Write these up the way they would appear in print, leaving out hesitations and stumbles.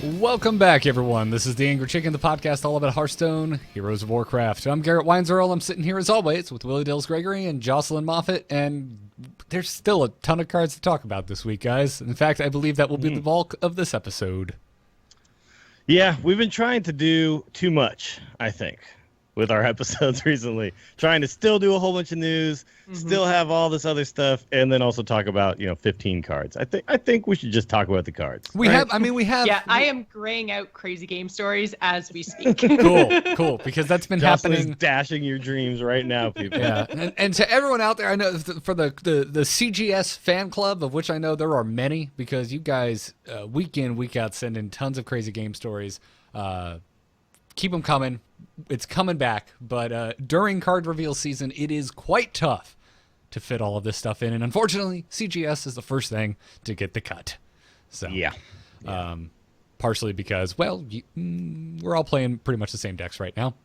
Welcome back, everyone. This is The Angry Chicken, the podcast all about Hearthstone, Heroes of Warcraft. I'm Garrett Weinzerl. I'm sitting here, as always, with Willie Dills Gregory and Jocelyn Moffat, and there's still a ton of cards to talk about this week, guys. In fact, I believe that will be the bulk of this episode. Yeah, we've been trying to do too much, I think, with our episodes recently. Trying to still do a whole bunch of news, still have all this other stuff, and then also talk about, 15 cards. I think we should just talk about the cards. We have. Yeah, I am graying out crazy game stories as we speak. Cool, because that's been Jocelyn happening. is dashing your dreams right now, people. Yeah, and to everyone out there, I know for the CGS fan club, of which I know there are many, because you guys week in, week out send in tons of crazy game stories. Keep them coming. It's coming back, but during card reveal season, it is quite tough to fit all of this stuff in, and unfortunately, CGS is the first thing to get the cut. So Yeah. Partially because, well, we're all playing pretty much the same decks right now.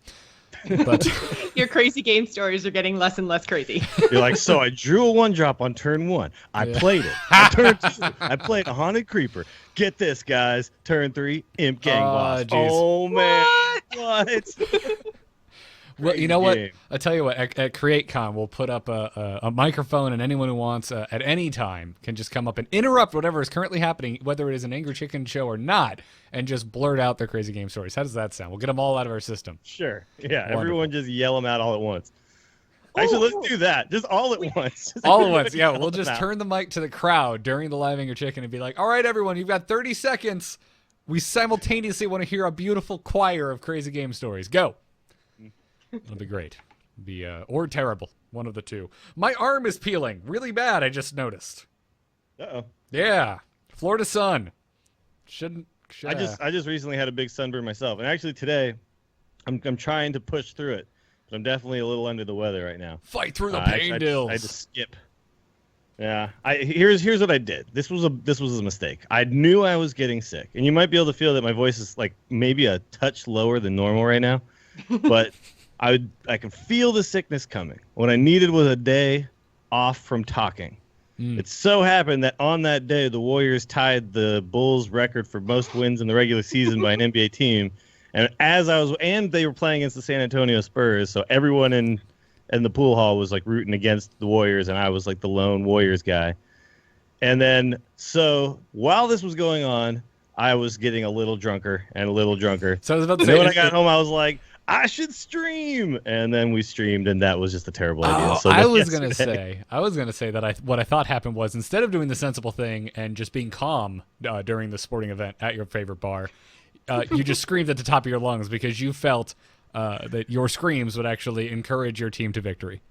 But Your crazy game stories are getting less and less crazy. You're like, so I drew a 1-drop on turn 1. I played it. On turn 2, I played a Haunted Creeper. Get this, guys. Turn 3, Imp Gang Boss. Geez. Oh, man. What? well, you know what? Game. I tell you what. At CreateCon, we'll put up a microphone, and anyone who wants at any time can just come up and interrupt whatever is currently happening, whether it is an Angry Chicken show or not, and just blurt out their crazy game stories. How does that sound? We'll get them all out of our system. Sure. Yeah, Wonderful. Everyone just yell them out all at once. Actually, let's do that. Just all at once. Just All at once, everybody yeah. yell We'll them just out. turn the mic to the crowd during the live Angry Chicken and be like, all right, everyone, you've got 30 seconds. We simultaneously want to hear a beautiful choir of crazy game stories. Go. It'll be great. Or terrible. One of the two. My arm is peeling really bad, I just noticed. Uh-oh. Yeah. Florida sun. Shouldn't. I just recently had a big sunburn myself, and actually today, I'm trying to push through it, but I'm definitely a little under the weather right now. Fight through the I pain had dills. to skip. Yeah, here's what I did. This was a mistake. I knew I was getting sick, and you might be able to feel that my voice is like maybe a touch lower than normal right now, but I could feel the sickness coming. What I needed was a day off from talking. It so happened that on that day, the Warriors tied the Bulls' record for most wins in the regular season by an NBA team. And they were playing against the San Antonio Spurs, so everyone in the pool hall was like rooting against the Warriors, and I was like the lone Warriors guy. And then, so while this was going on, I was getting a little drunker and a little drunker. So I was about to And say, then when I got home, I was like, I should stream, and then we streamed, and that was just a terrible idea. So I then was gonna yesterday- say that what I thought happened was, instead of doing the sensible thing and just being calm during the sporting event at your favorite bar, you just screamed at the top of your lungs because you felt that your screams would actually encourage your team to victory.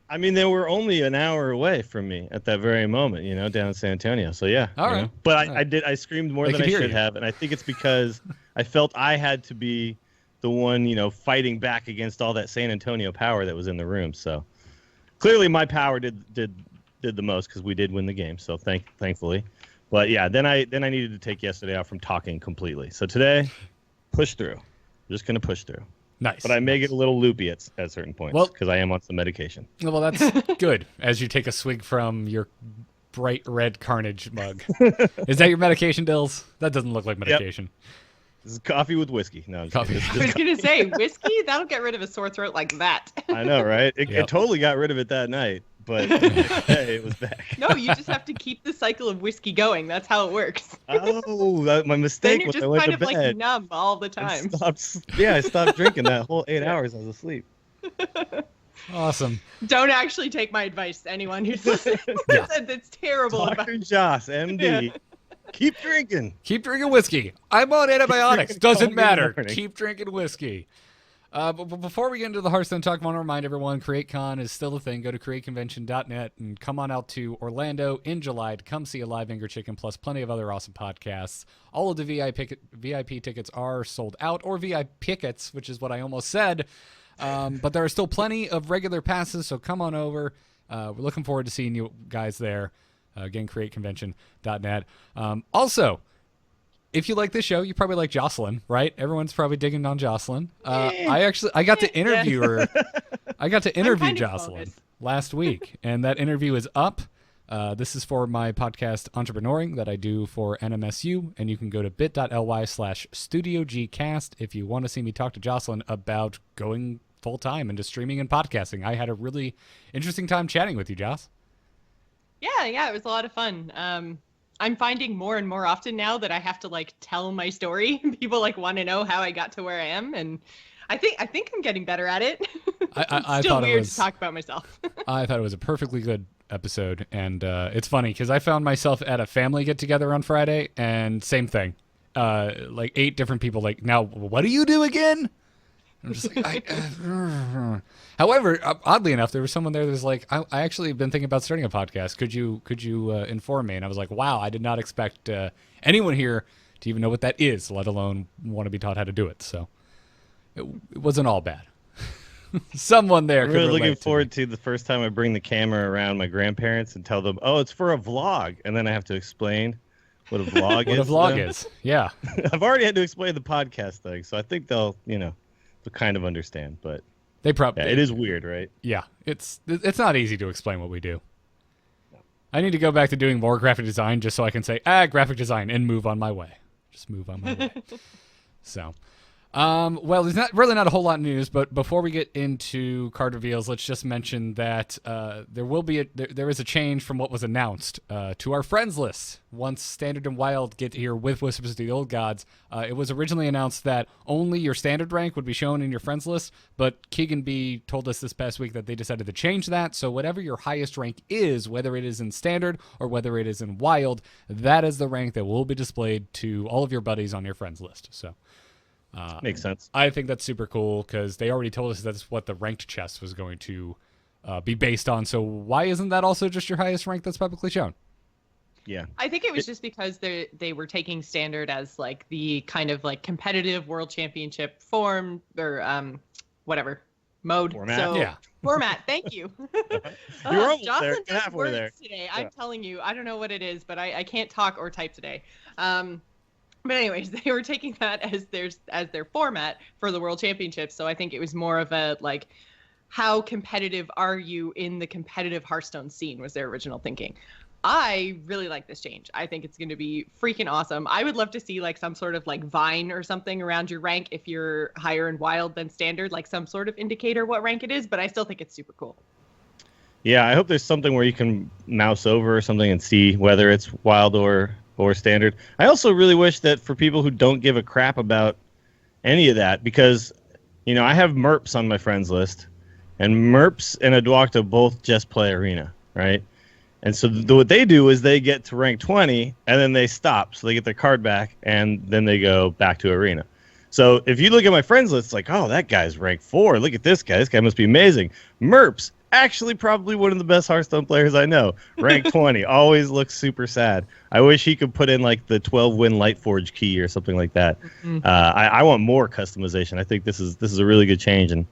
I mean, they were only an hour away from me at that very moment, down in San Antonio. So yeah, All right. But All right. I screamed more They than could I hear should you. have, and I think it's because I felt I had to be the one, fighting back against all that San Antonio power that was in the room. So clearly, my power did the most because we did win the game. So thankfully, but yeah, then I needed to take yesterday off from talking completely. So today, push through. I'm just gonna push through. Nice. But I may get a little loopy at certain points because I am on some medication. Well, that's good. As you take a swig from your bright red Carnage mug. Is that your medication, Dills? That doesn't look like medication. This is coffee with whiskey. No, I'm just Coffee. kidding. I was going to say, whiskey? That'll get rid of a sore throat like that. I know, right? It Yep. totally got rid of it that night, but hey, it was back. No, you just have to keep the cycle of whiskey going. That's how it works. Oh, my Then mistake you're was just I went kind to of like bed. numb all the and time. I stopped drinking that whole 8 hours I was asleep. Awesome. Don't actually take my advice, anyone who's listening. Yeah. It's terrible Dr. advice. Joss, MD, keep drinking. Keep drinking whiskey. I'm on antibiotics. Drinking Doesn't coffee in the matter. morning. Keep drinking whiskey. But before we get into the Hearthstone talk, I want to remind everyone, CreateCon is still a thing. Go to createconvention.net and come on out to Orlando in July to come see a live Angry Chicken, plus plenty of other awesome podcasts. All of the VIP tickets are sold out, or VIP tickets, which is what I almost said. But there are still plenty of regular passes, so come on over. We're looking forward to seeing you guys there. Again, createconvention.net. Also, if you like this show, you probably like Jocelyn, right? Everyone's probably digging on Jocelyn. I got to interview her. I got to interview kind of Jocelyn bonus. last week, and that interview is up. This is for my podcast Entrepreneuring that I do for NMSU, and you can go to bit.ly/StudioGcast if you want to see me talk to Jocelyn about going full-time into streaming and podcasting. I had a really interesting time chatting with you, Joss. Yeah, it was a lot of fun. I'm finding more and more often now that I have to like tell my story. People like want to know how I got to where I am, and I think I'm getting better at it. I still thought weird it was, to talk about myself. I thought it was a perfectly good episode, and it's funny because I found myself at a family get-together on Friday, and same thing. Like 8 different people like, now, what do you do again? I'm just like, However, oddly enough, there was someone there that was like, I actually have been thinking about starting a podcast. Could you inform me? And I was like, wow, I did not expect anyone here to even know what that is, let alone want to be taught how to do it. So it wasn't all bad. Someone there. I'm really looking forward to the first time I bring the camera around my grandparents and tell them, oh, it's for a vlog. And then I have to explain what a vlog is. What a vlog is. Yeah. I've already had to explain the podcast thing. So I think they'll kind of understand, but they probably it is weird, right? Yeah, it's not easy to explain what we do. I need to go back to doing more graphic design just so I can say graphic design and move on my way. Just move on my way. So, well, there's not a whole lot of news, but before we get into card reveals, let's just mention that there is a change from what was announced to our friends list. Once Standard and Wild get here with Wisps of the Old Gods, it was originally announced that only your standard rank would be shown in your friends list, but Keegan B told us this past week that they decided to change that, so whatever your highest rank is, whether it is in standard or whether it is in wild, that is the rank that will be displayed to all of your buddies on your friends list. So makes sense. I think that's super cool because they already told us that's what the ranked chest was going to be based on. So why isn't that also just your highest rank that's publicly shown? Yeah, I think it was just because they were taking standard as like the kind of like competitive world championship form or whatever mode. Format. So, Yeah. Format. Thank you. You're almost Jocelyn there. does Halfway words there. today. I'm telling you, I don't know what it is, but I can't talk or type today. But anyways, they were taking that as their format for the World Championships. So I think it was more of a like, how competitive are you in the competitive Hearthstone scene was their original thinking. I really like this change. I think it's going to be freaking awesome. I would love to see like some sort of like vine or something around your rank if you're higher in wild than standard, like some sort of indicator what rank it is. But I still think it's super cool. Yeah, I hope there's something where you can mouse over or something and see whether it's wild or standard. I also really wish that for people who don't give a crap about any of that, because, I have MERPs on my friends list, and MERPs and Adwakta both just play Arena, right? And so what they do is they get to rank 20, and then they stop. So they get their card back, and then they go back to Arena. So if you look at my friends list, it's like, oh, that guy's rank 4. Look at this guy. This guy must be amazing. MERPs, actually probably one of the best Hearthstone players I know. Rank 20, always looks super sad. I wish he could put in like the 12-win Lightforge key or something like that. Mm-hmm. I want more customization. I think this is a really good change, and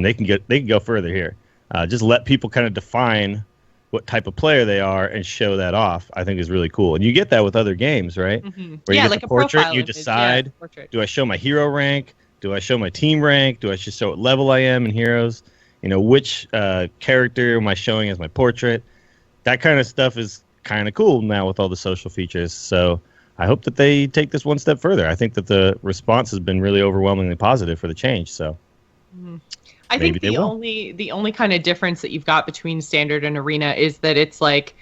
they can go further here. Just let people kind of define what type of player they are and show that off. I think is really cool, and you get that with other games, right? Mm-hmm. Where you get like the a portrait, profile you image, decide: portrait. do I show my hero rank? Do I show my team rank? Do I just show what level I am in heroes? Which character am I showing as my portrait? That kind of stuff is kind of cool now with all the social features. So I hope that they take this one step further. I think that the response has been really overwhelmingly positive for the change. So I think the only kind of difference that you've got between standard and arena is that it's like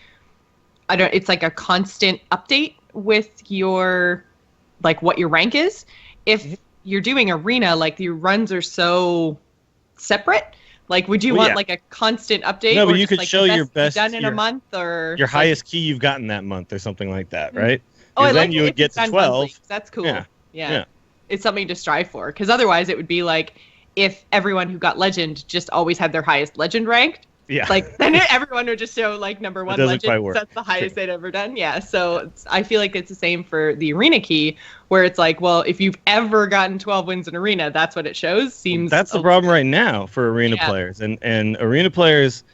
it's like a constant update with your like what your rank is. If you're doing arena, like the runs are so separate. Like, would you want like a constant update? No, but or you just, could like, show your best done in a month or your highest key you've gotten that month or something like that, right? Oh, I then like you would get to 12. Monthly, that's cool. Yeah. It's something to strive for, because otherwise it would be like if everyone who got legend just always had their highest legend ranked. Yeah. Like then everyone would just show like number 1 legend. That's the highest they'd ever done. Yeah. So I feel like it's the same for the arena key, where it's like, well, if you've ever gotten 12 wins in arena, that's what it shows. That's the problem right now for arena players, and arena players,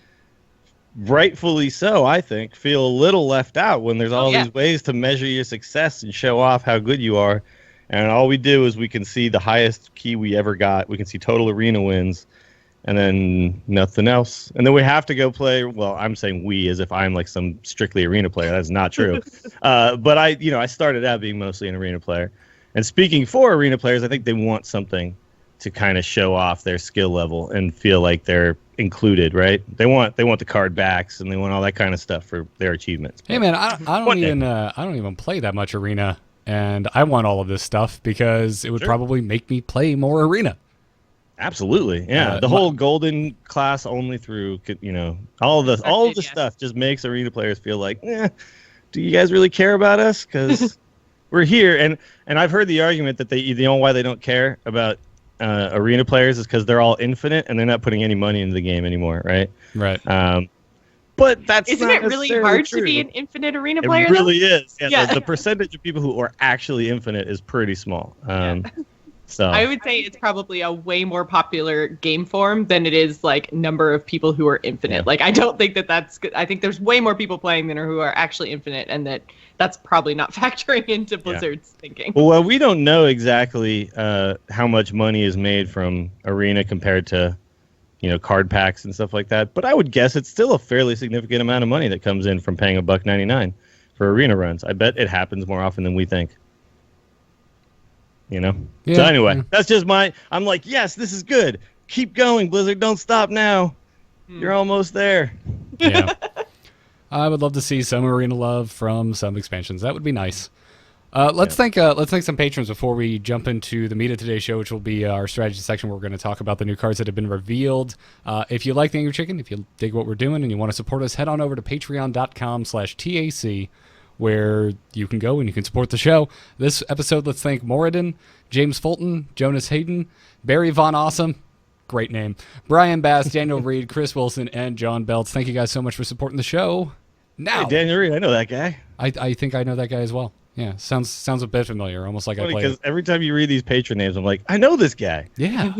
rightfully so, I think, feel a little left out when there's all these ways to measure your success and show off how good you are. And all we do is we can see the highest key we ever got. We can see total arena wins. and then nothing else. And then we have to go play. Well, I'm saying we as if I'm like some strictly arena player. That's not true. But I started out being mostly an arena player. And speaking for arena players, I think they want something to kind of show off their skill level and feel like they're included, right? They want the card backs and they want all that kind of stuff for their achievements. Hey man, I don't even play that much arena, and I want all of this stuff because it would probably make me play more arena. Absolutely, yeah. The whole golden class only through, all of the stuff just makes arena players feel like, do you guys really care about us? Because we're here, and I've heard the argument that why they don't care about arena players is because they're all infinite and they're not putting any money into the game anymore, right? Right. But isn't it really hard to be an infinite arena player? It really is. Yeah. The percentage of people who are actually infinite is pretty small. So I would say it's probably a way more popular game form than it is like number of people who are infinite. Yeah. Like I don't think that's good. I think there's way more people playing than who are actually infinite, and that's probably not factoring into Blizzard's thinking. Well, we don't know exactly how much money is made from arena compared to card packs and stuff like that. But I would guess it's still a fairly significant amount of money that comes in from paying $1.99 for arena runs. I bet it happens more often than we think. Yeah, So anyway, that's just I'm like, yes, this is good. Keep going, Blizzard. Don't stop now. You're almost there. Yeah. I would love to see some arena love from some expansions. That would be nice. Let's thank some patrons before we jump into the meat of today's show, which will be our strategy section where we're going to talk about the new cards that have been revealed. If you like the Angry Chicken, if you dig what we're doing and you want to support us, head on over to patreon.com/TAC, where you can go and you can support the show. This episode, let's thank Moradin, James Fulton, Jonas Hayden, Barry Von Awesome, great name, Brian Bass, Daniel Reed, Chris Wilson, and John Belts. Thank you guys so much for supporting the show. Now, Hey, Daniel Reed, I know that guy. I think I know that guy as well. Yeah, sounds a bit familiar, almost like I played. Because every time you read these patron names, I'm like, I know this guy. Yeah.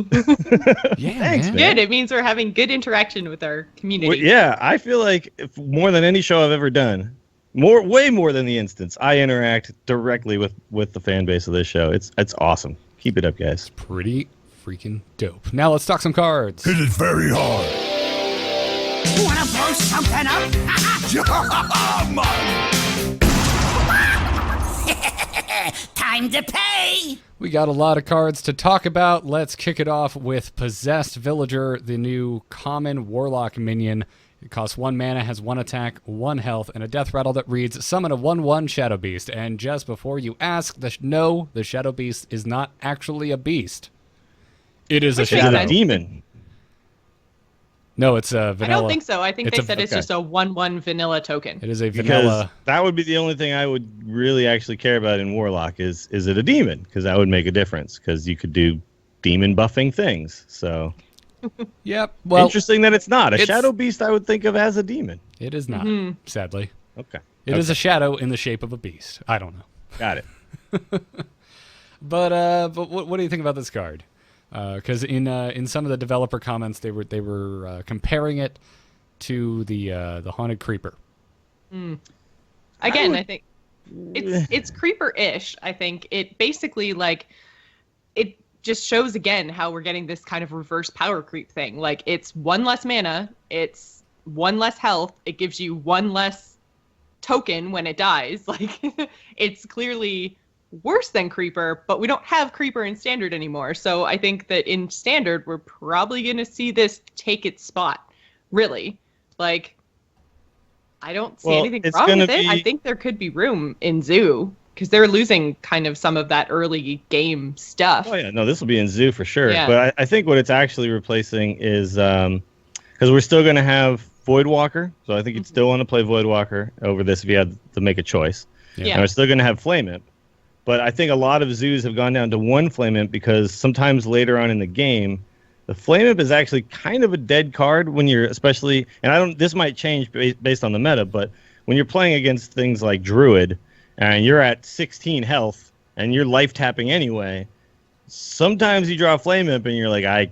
Yeah, Thanks, man. Good. It means we're having good interaction with our community. Well, yeah, I feel like more than any show I've ever done, way more than the instance, I interact directly with the fan base of this show. It's awesome. Keep it up, guys. Pretty freaking dope. Now let's talk some cards. Hit it very hard. Wanna blow something up? Time to pay! We got a lot of cards to talk about. Let's kick it off with Possessed Villager, the new common Warlock minion. It costs 1 mana, has 1 attack, 1 health, and a death rattle that reads, summon a 1/1 Shadow Beast. And just before you ask, no, the Shadow Beast is not actually a beast. It is a Which makes shadow. sense. Demon. No, it's a I vanilla. don't think so. I think It's they a- said it's okay. just a 1/1 vanilla token. It is a Because vanilla. that would be the only thing I would really actually care about in Warlock is it a demon? Because that would make a difference. Because you could do demon buffing things. So Yep. Well, interesting that it's not. A it's- Shadow Beast I would think of as a demon. it is not, sadly. Okay. It is a shadow in the shape of a beast. I don't know. Got it. But what do you think about this card? Because in some of the developer comments, they were comparing it to the Haunted Creeper. Again, I think it's creeper-ish. I think it basically it just shows again how we're getting this kind of reverse power creep thing. Like it's 1 less mana, it's 1 less health, it gives you 1 less token when it dies. Like it's clearly worse than creeper, but we don't have creeper in standard anymore. So I think that in standard we're probably going to see this take its spot. Really, like I don't see anything it's wrong with gonna it. I be- think there could be room in Zoo because they're losing kind of some of that early game stuff. Oh yeah, no, this will be in Zoo for sure. Yeah. But I think what it's actually replacing is because we're still going to have Voidwalker, so I think you'd still want to play Voidwalker over this if you had to make a choice. Yeah. And we're still going to have Flame Imp. But I think a lot of zoos have gone down to 1 Flame Imp because sometimes later on in the game, the Flame Imp is actually kind of a dead card when you're especially, and this might change based on the meta, but when you're playing against things like Druid and you're at 16 health and you're life tapping anyway, sometimes you draw Flame Imp and you're like, I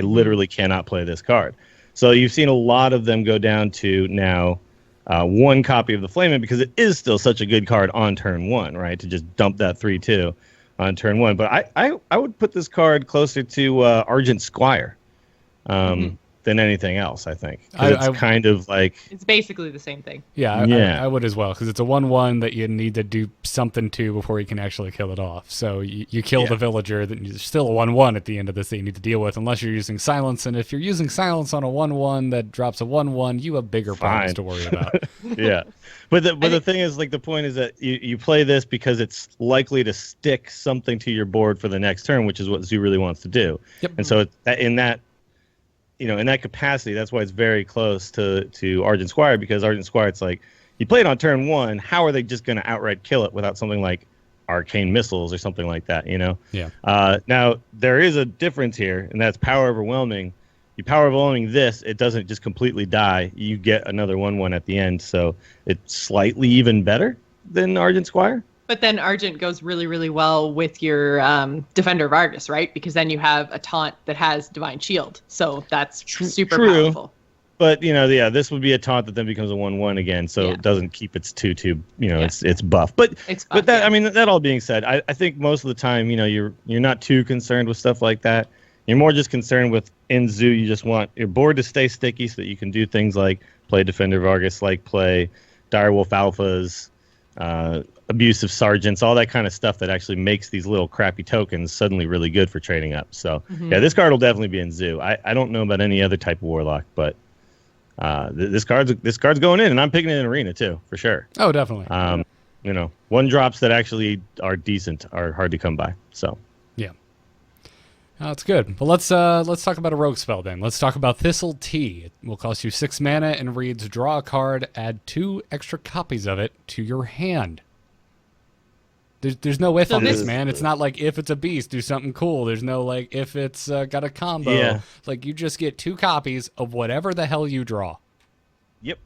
literally cannot play this card. So you've seen a lot of them go down to now 1 copy of the Flame Imp because it is still such a good card on turn 1, right? To just dump that 3/2 on turn 1. But I would put this card closer to Argent Squire than anything else, I think. 'Cause it's kind of like... It's basically the same thing. Yeah, I would as well, because it's a 1/1 that you need to do something to before you can actually kill it off. So you kill the villager, then there's still a 1/1 at the end of this that you need to deal with, unless you're using silence. And if you're using silence on a 1/1 that drops a 1/1, you have bigger problems to worry about. Yeah. But the thing is, like, the point is that you play this because it's likely to stick something to your board for the next turn, which is what Zoo really wants to do. Yep. And so in that capacity, that's why it's very close to Argent Squire, because Argent Squire, it's like, you play it on turn 1, how are they just going to outright kill it without something like Arcane Missiles or something like that, you know? Yeah. Now, there is a difference here, and that's Power Overwhelming. You Power Overwhelming this, it doesn't just completely die. You get another 1/1 at the end, so it's slightly even better than Argent Squire. But then Argent goes really, really well with your Defender of Argus, right? Because then you have a taunt that has Divine Shield. So that's super powerful. But, this would be a taunt that then becomes a 1/1 again, so it doesn't keep its 2/2, it's buff. But that, I mean, that all being said, I think most of the time, you're not too concerned with stuff like that. You're more just concerned with, in Zoo, you just want your board to stay sticky so that you can do things like play Defender of Argus, like play Direwolf Alphas, abusive sergeants, all that kind of stuff that actually makes these little crappy tokens suddenly really good for trading up. So yeah, this card will definitely be in Zoo. I don't know about any other type of Warlock, but this card's going in, and I'm picking it in Arena too, for sure. Oh, definitely. 1-drops that actually are decent are hard to come by. So yeah. That's good. Well, let's talk about a rogue spell then. Let's talk about Thistle Tea. It will cost you 6 mana and reads: draw a card, add 2 extra copies of it to your hand. There's no if on this, man. It's not like if it's a beast, do something cool. There's no like if it's got a combo. Yeah. Like, you just get 2 copies of whatever the hell you draw. Yep.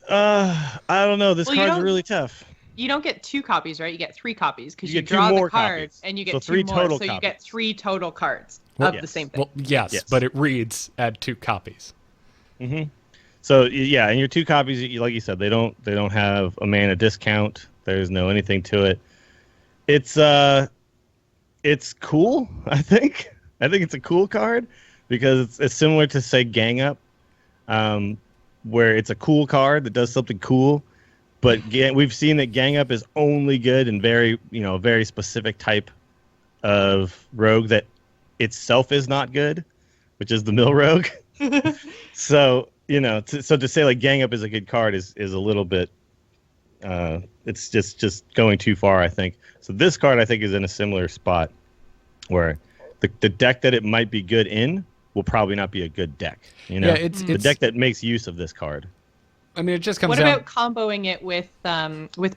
I don't know. This card's really tough. You don't get 2 copies, right? You get 3 copies because you get 2 draw more the card copies. and you get So 2 3 more. total So you copies. get 3 total cards Well, of the same thing. Well, yes, but it reads add 2 copies. Mm-hmm. So yeah, and your 2 copies, like you said, they don't have a mana discount. There's no anything to it. It's cool. I think it's a cool card because it's similar to, say, Gang Up, where it's a cool card that does something cool. But we've seen that Gang Up is only good in very specific type of rogue that itself is not good, which is the mill rogue. So to say like Gang Up is a good card is a little bit, it's just going too far, I think. So this card, I think, is in a similar spot where the deck that it might be good in will probably not be a good deck. Yeah, it's the deck that makes use of this card. I mean, it just comes What down... about comboing it with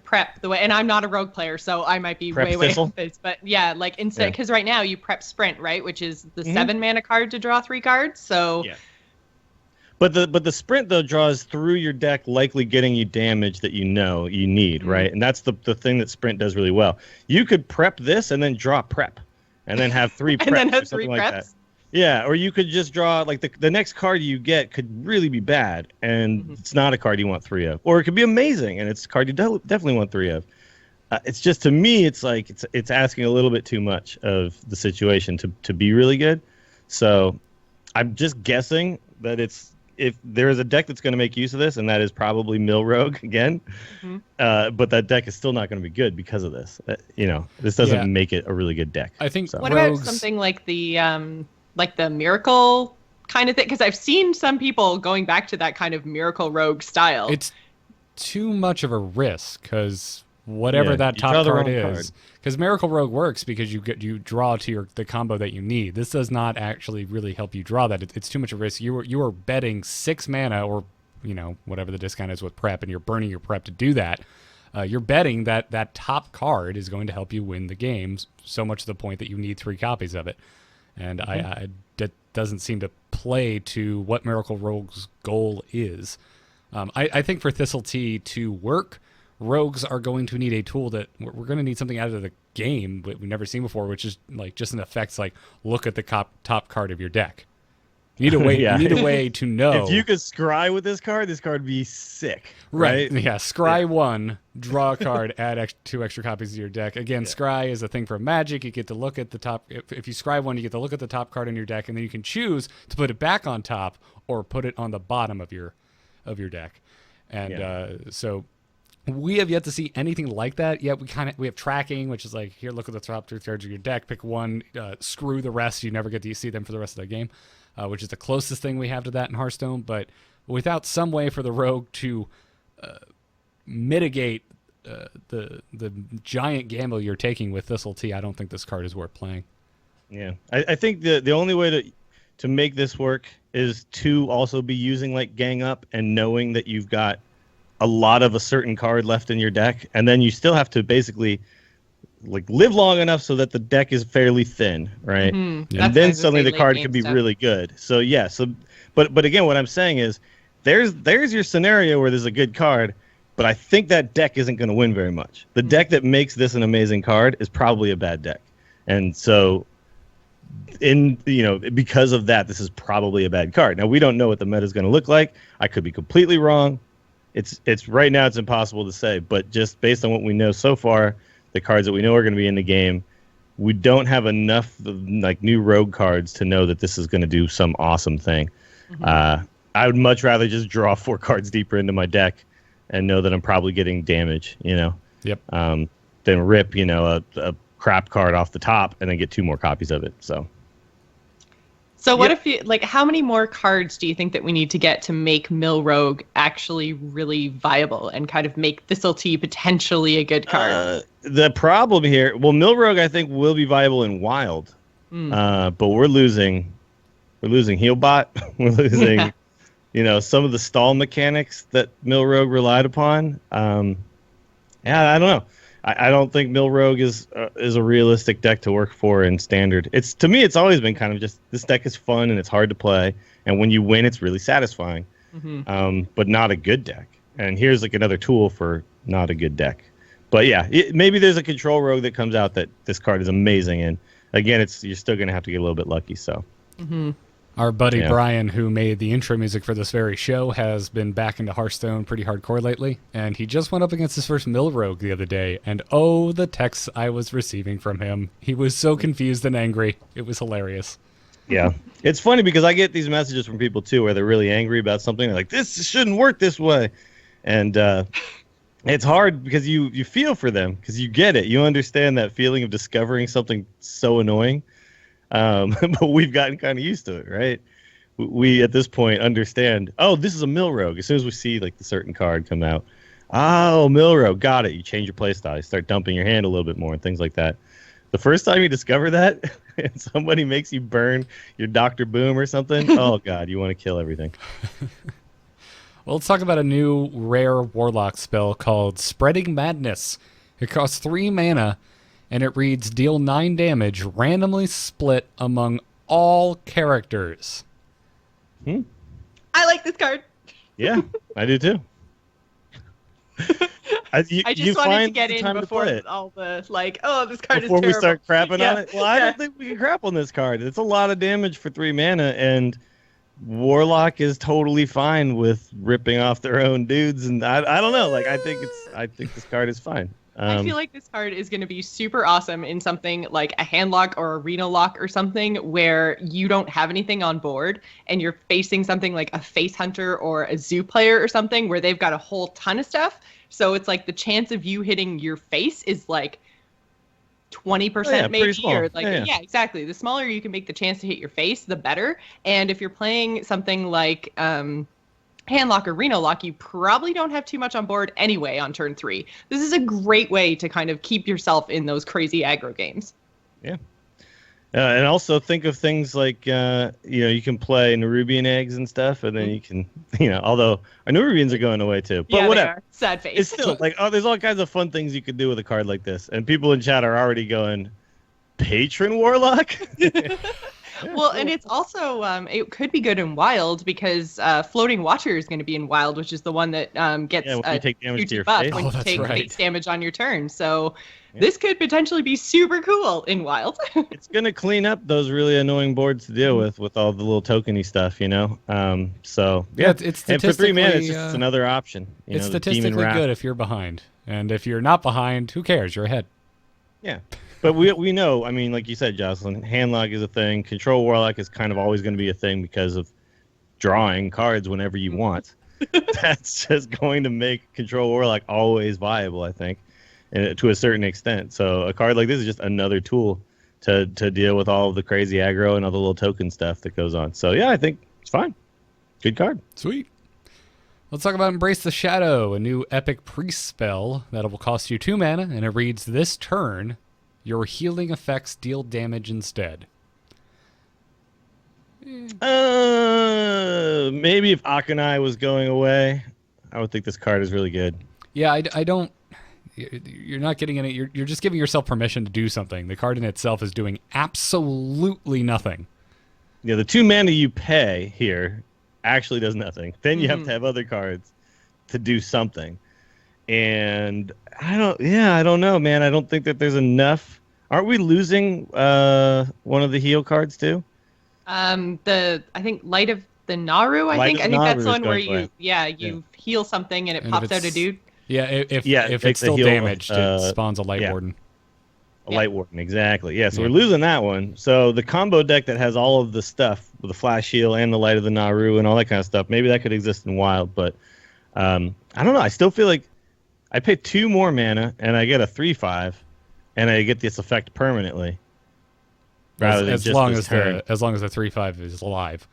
prep? The way, and I'm not a rogue player, so I might be Prep way Thistle? off this. But yeah, like instead, because right now you prep Sprint, right, which is the 7 mana card to draw 3 cards. So yeah. But the Sprint, though, draws through your deck, likely getting you damage that you need, right? And that's the thing that Sprint does really well. You could prep this and then draw prep, and then have 3 preps and then have or something 3 like preps. that. Yeah, or you could just draw, like, the next card you get could really be bad, and it's not a card you want 3 of. Or it could be amazing, and it's a card you definitely want 3 of. It's just, to me, it's like it's asking a little bit too much of the situation to be really good. So I'm just guessing that if there is a deck that's going to make use of this, and that is probably Mill Rogue again, but that deck is still not going to be good because of this. This doesn't make it a really good deck. I think What about something like the Miracle kind of thing? Because I've seen some people going back to that kind of Miracle Rogue style. It's too much of a risk because whatever that top card is, because Miracle Rogue works because you draw to the combo that you need. This does not actually really help you draw that. It's too much of a risk. You are betting 6 mana or whatever the discount is with prep, and you're burning your prep to do that. You're betting that top card is going to help you win the games, so much to the point that you need 3 copies of it. And that doesn't seem to play to what Miracle Rogue's goal is. I think for Thistle Tea to work, rogues are going to need a tool that we're going to need something out of the game that we've never seen before, which is like just an effects like look at the top card of your deck. You need a way. Yeah. You need a way to know. If you could scry with this card would be sick. Right. Right? Yeah. Scry 1, draw a card, add 2 extra copies to your deck. Again, scry is a thing for Magic. You get to look at the top. If you scry 1, you get to look at the top card in your deck, and then you can choose to put it back on top or put it on the bottom of your deck. And so we have yet to see anything like that. Yet we have tracking, which is like, here, look at the top 2 cards of your deck. Pick one, screw the rest. You never get to see them for the rest of the game, which is the closest thing we have to that in Hearthstone. But without some way for the rogue to mitigate the giant gamble you're taking with Thistle Tea, I don't think this card is worth playing. Yeah, I think the only way to make this work is to also be using like Gang Up and knowing that you've got a lot of a certain card left in your deck, and then you still have to basically like live long enough so that the deck is fairly thin, right? Yeah. And then suddenly the card could be really good. So yeah, but again, what I'm saying is there's your scenario where there's a good card, but I think that deck isn't going to win very much. The deck that makes this an amazing card is probably a bad deck, and so because of that, this is probably a bad card. Now we don't know what the meta is going to look like. I could be completely wrong. It's right now it's impossible to say, but just based on what we know so far, the cards that we know are going to be in the game, we don't have enough like new rogue cards to know that this is going to do some awesome thing. I would much rather just draw 4 cards deeper into my deck and know that I'm probably getting damage, Yep. Than rip, a crap card off the top and then get 2 more copies of it. So what if you how many more cards do you think that we need to get to make Mill Rogue actually really viable and kind of make Thistle Tea potentially a good card? The problem here, Mill Rogue I think will be viable in Wild, but we're losing Healbot, we're losing, some of the stall mechanics that Mill Rogue relied upon. I don't know. I don't think Mill Rogue is a realistic deck to work for in Standard. To me, it's always been kind of just this deck is fun and it's hard to play, and when you win, it's really satisfying. But not a good deck. And here's like another tool for not a good deck. But yeah, maybe there's a control rogue that comes out that this card is amazing, and again, you're still gonna have to get a little bit lucky. So. Our buddy Brian, who made the intro music for this very show, has been back into Hearthstone pretty hardcore lately, and he just went up against his first Mill Rogue the other day, and oh, the texts I was receiving from him. He was so confused and angry. It was hilarious. Yeah. It's funny because I get these messages from people, too, where they're really angry about something. They're like, this shouldn't work this way. And it's hard because you feel for them, because you get it. You understand that feeling of discovering something so annoying. But we've gotten kind of used to it, right? We at this point understand, oh, this is a Mill Rogue. As soon as we see like the certain card come out, oh, Mill Rogue, got it. You change your playstyle, you start dumping your hand a little bit more and things like that. The first time you discover that and somebody makes you burn your Dr. Boom or something, oh god, you want to kill everything. Well, let's talk about a new rare Warlock spell called Spreading Madness. It costs 3 mana, and it reads, deal 9 damage, randomly split among all characters. I like this card. Yeah, I do too. I just wanted to get in before all the this card is terrible. Before we start crapping on it? Well, I Yeah. don't think we can crap on this card. It's a lot of damage for 3 mana, and Warlock is totally fine with ripping off their own dudes, and I don't know. I think this card is fine. I feel like this card is going to be super awesome in something like a hand lock or arena lock or something where you don't have anything on board and you're facing something like a face hunter or a zoo player or something where they've got a whole ton of stuff. So it's like the chance of you hitting your face is like 20% maybe, or yeah, exactly. The smaller you can make the chance to hit your face, the better. And if you're playing something like Handlock or Reno Lock, you probably don't have too much on board anyway on turn 3. This is a great way to kind of keep yourself in those crazy aggro games. Yeah. And also think of things like, you can play Nerubian eggs and stuff, and then you can, although our Nerubians are going away too. But yeah, whatever. They are. Sad face. It's still there's all kinds of fun things you could do with a card like this. And people in chat are already going, Patron Warlock? Well, and it's also it could be good in wild because floating water is going to be in wild, which is the one that gets when you take damage to your buff face. when Oh, you that's take right. base damage on your turn. So this could potentially be super cool in wild. It's gonna clean up those really annoying boards to deal with all the little tokeny stuff, So Yeah, it's and for 3 mana, it's statistically, just another option. It's The Demon statistically Wrath. good if you're behind, and if you're not behind, who cares? You're ahead. Yeah, but we know. I mean, like you said, Jocelyn, handlock is a thing. Control Warlock is kind of always going to be a thing because of drawing cards whenever you want. That's just going to make Control Warlock always viable, I think, and to a certain extent. So a card like this is just another tool to deal with all of the crazy aggro and all the little token stuff that goes on. So yeah, I think it's fine. Good card. Sweet. Let's talk about Embrace the Shadow, a new epic priest spell that will cost you 2 mana, and it reads, this turn, your healing effects deal damage instead. Maybe if Akanai was going away, I would think this card is really good. Yeah, I don't... You're not getting any... You're just giving yourself permission to do something. The card in itself is doing absolutely nothing. Yeah, the 2 mana you pay here actually does nothing. Then you have to have other cards to do something. And I don't know, man. I don't think that there's enough. Aren't we losing one of the heal cards too? I think Light of the Naru. I think that's Naru the one where is going you heal something and it And if pops out a it's- dude. Yeah, if takes it's the still heal, damaged, it spawns a Light Warden. A Light Warden, exactly. Yeah, so we're losing that one. So the combo deck that has all of the stuff with the Flash Heal and the Light of the Naru and all that kind of stuff, maybe that could exist in Wild, but I don't know. I still feel like I pay 2 more mana and I get a 3/5, and I get this effect permanently. Rather than As just long this as turn. the 3/5 is alive.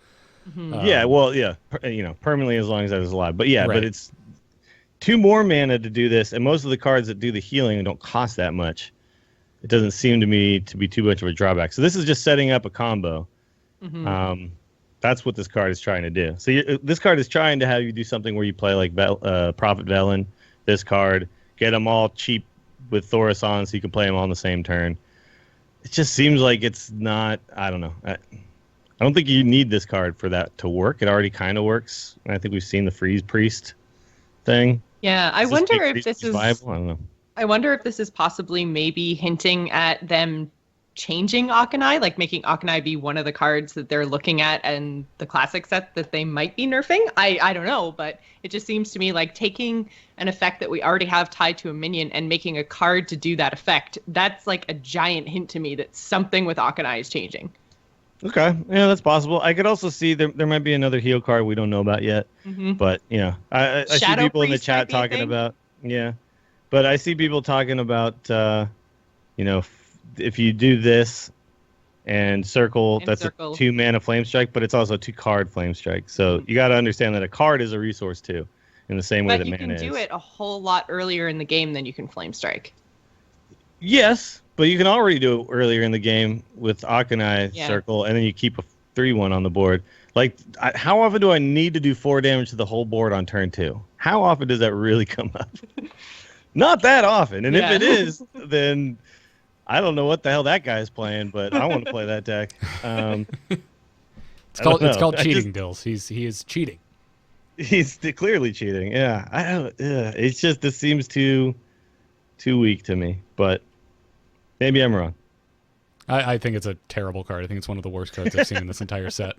Permanently as long as that is alive. But yeah, Right. but it's 2 more mana to do this, and most of the cards that do the healing don't cost that much. It doesn't seem to me to be too much of a drawback. So this is just setting up a combo. That's what this card is trying to do. So this card is trying to have you do something where you play like Prophet Velen, this card, get them all cheap with Thoris on so you can play them all on the same turn. It just seems like it's not, I don't know. I don't think you need this card for that to work. It already kind of works. And I think we've seen the Freeze Priest thing. Yeah, I Does wonder make if Freeze this Priest is viable? I don't know. I wonder if this is possibly maybe hinting at them changing Akanai, like making Akanai be one of the cards that they're looking at and the classic set that they might be nerfing. I don't know, but it just seems to me like taking an effect that we already have tied to a minion and making a card to do that effect. That's like a giant hint to me that something with Akanai is changing. Okay, yeah, that's possible. I could also see there might be another heal card we don't know about yet. But, I see Shadow people in the Priest chat might be a talking thing? about, but I see people talking about, if you do this and circle, And that's circle. a 2 mana Flame Strike, but it's also a 2 card Flame Strike. So you got to understand that a card is a resource too, in the same way But that you mana can is. do it a whole lot earlier in the game than you can Flame Strike. Yes, but you can already do it earlier in the game with Akanai Yeah. circle, and then you keep a 3/1 on the board. Like, how often do I need to do 4 damage to the whole board on turn 2? How often does that really come up? Not that often. And Yeah. if it is, then I don't know what the hell that guy's playing, but I want to play that deck. It's I don't called know. I cheating, Dills. He is cheating. He's clearly cheating. Yeah, I don't. It's just this seems too weak to me, but maybe I'm wrong. I think it's a terrible card. I think it's one of the worst cards I've seen in this entire set.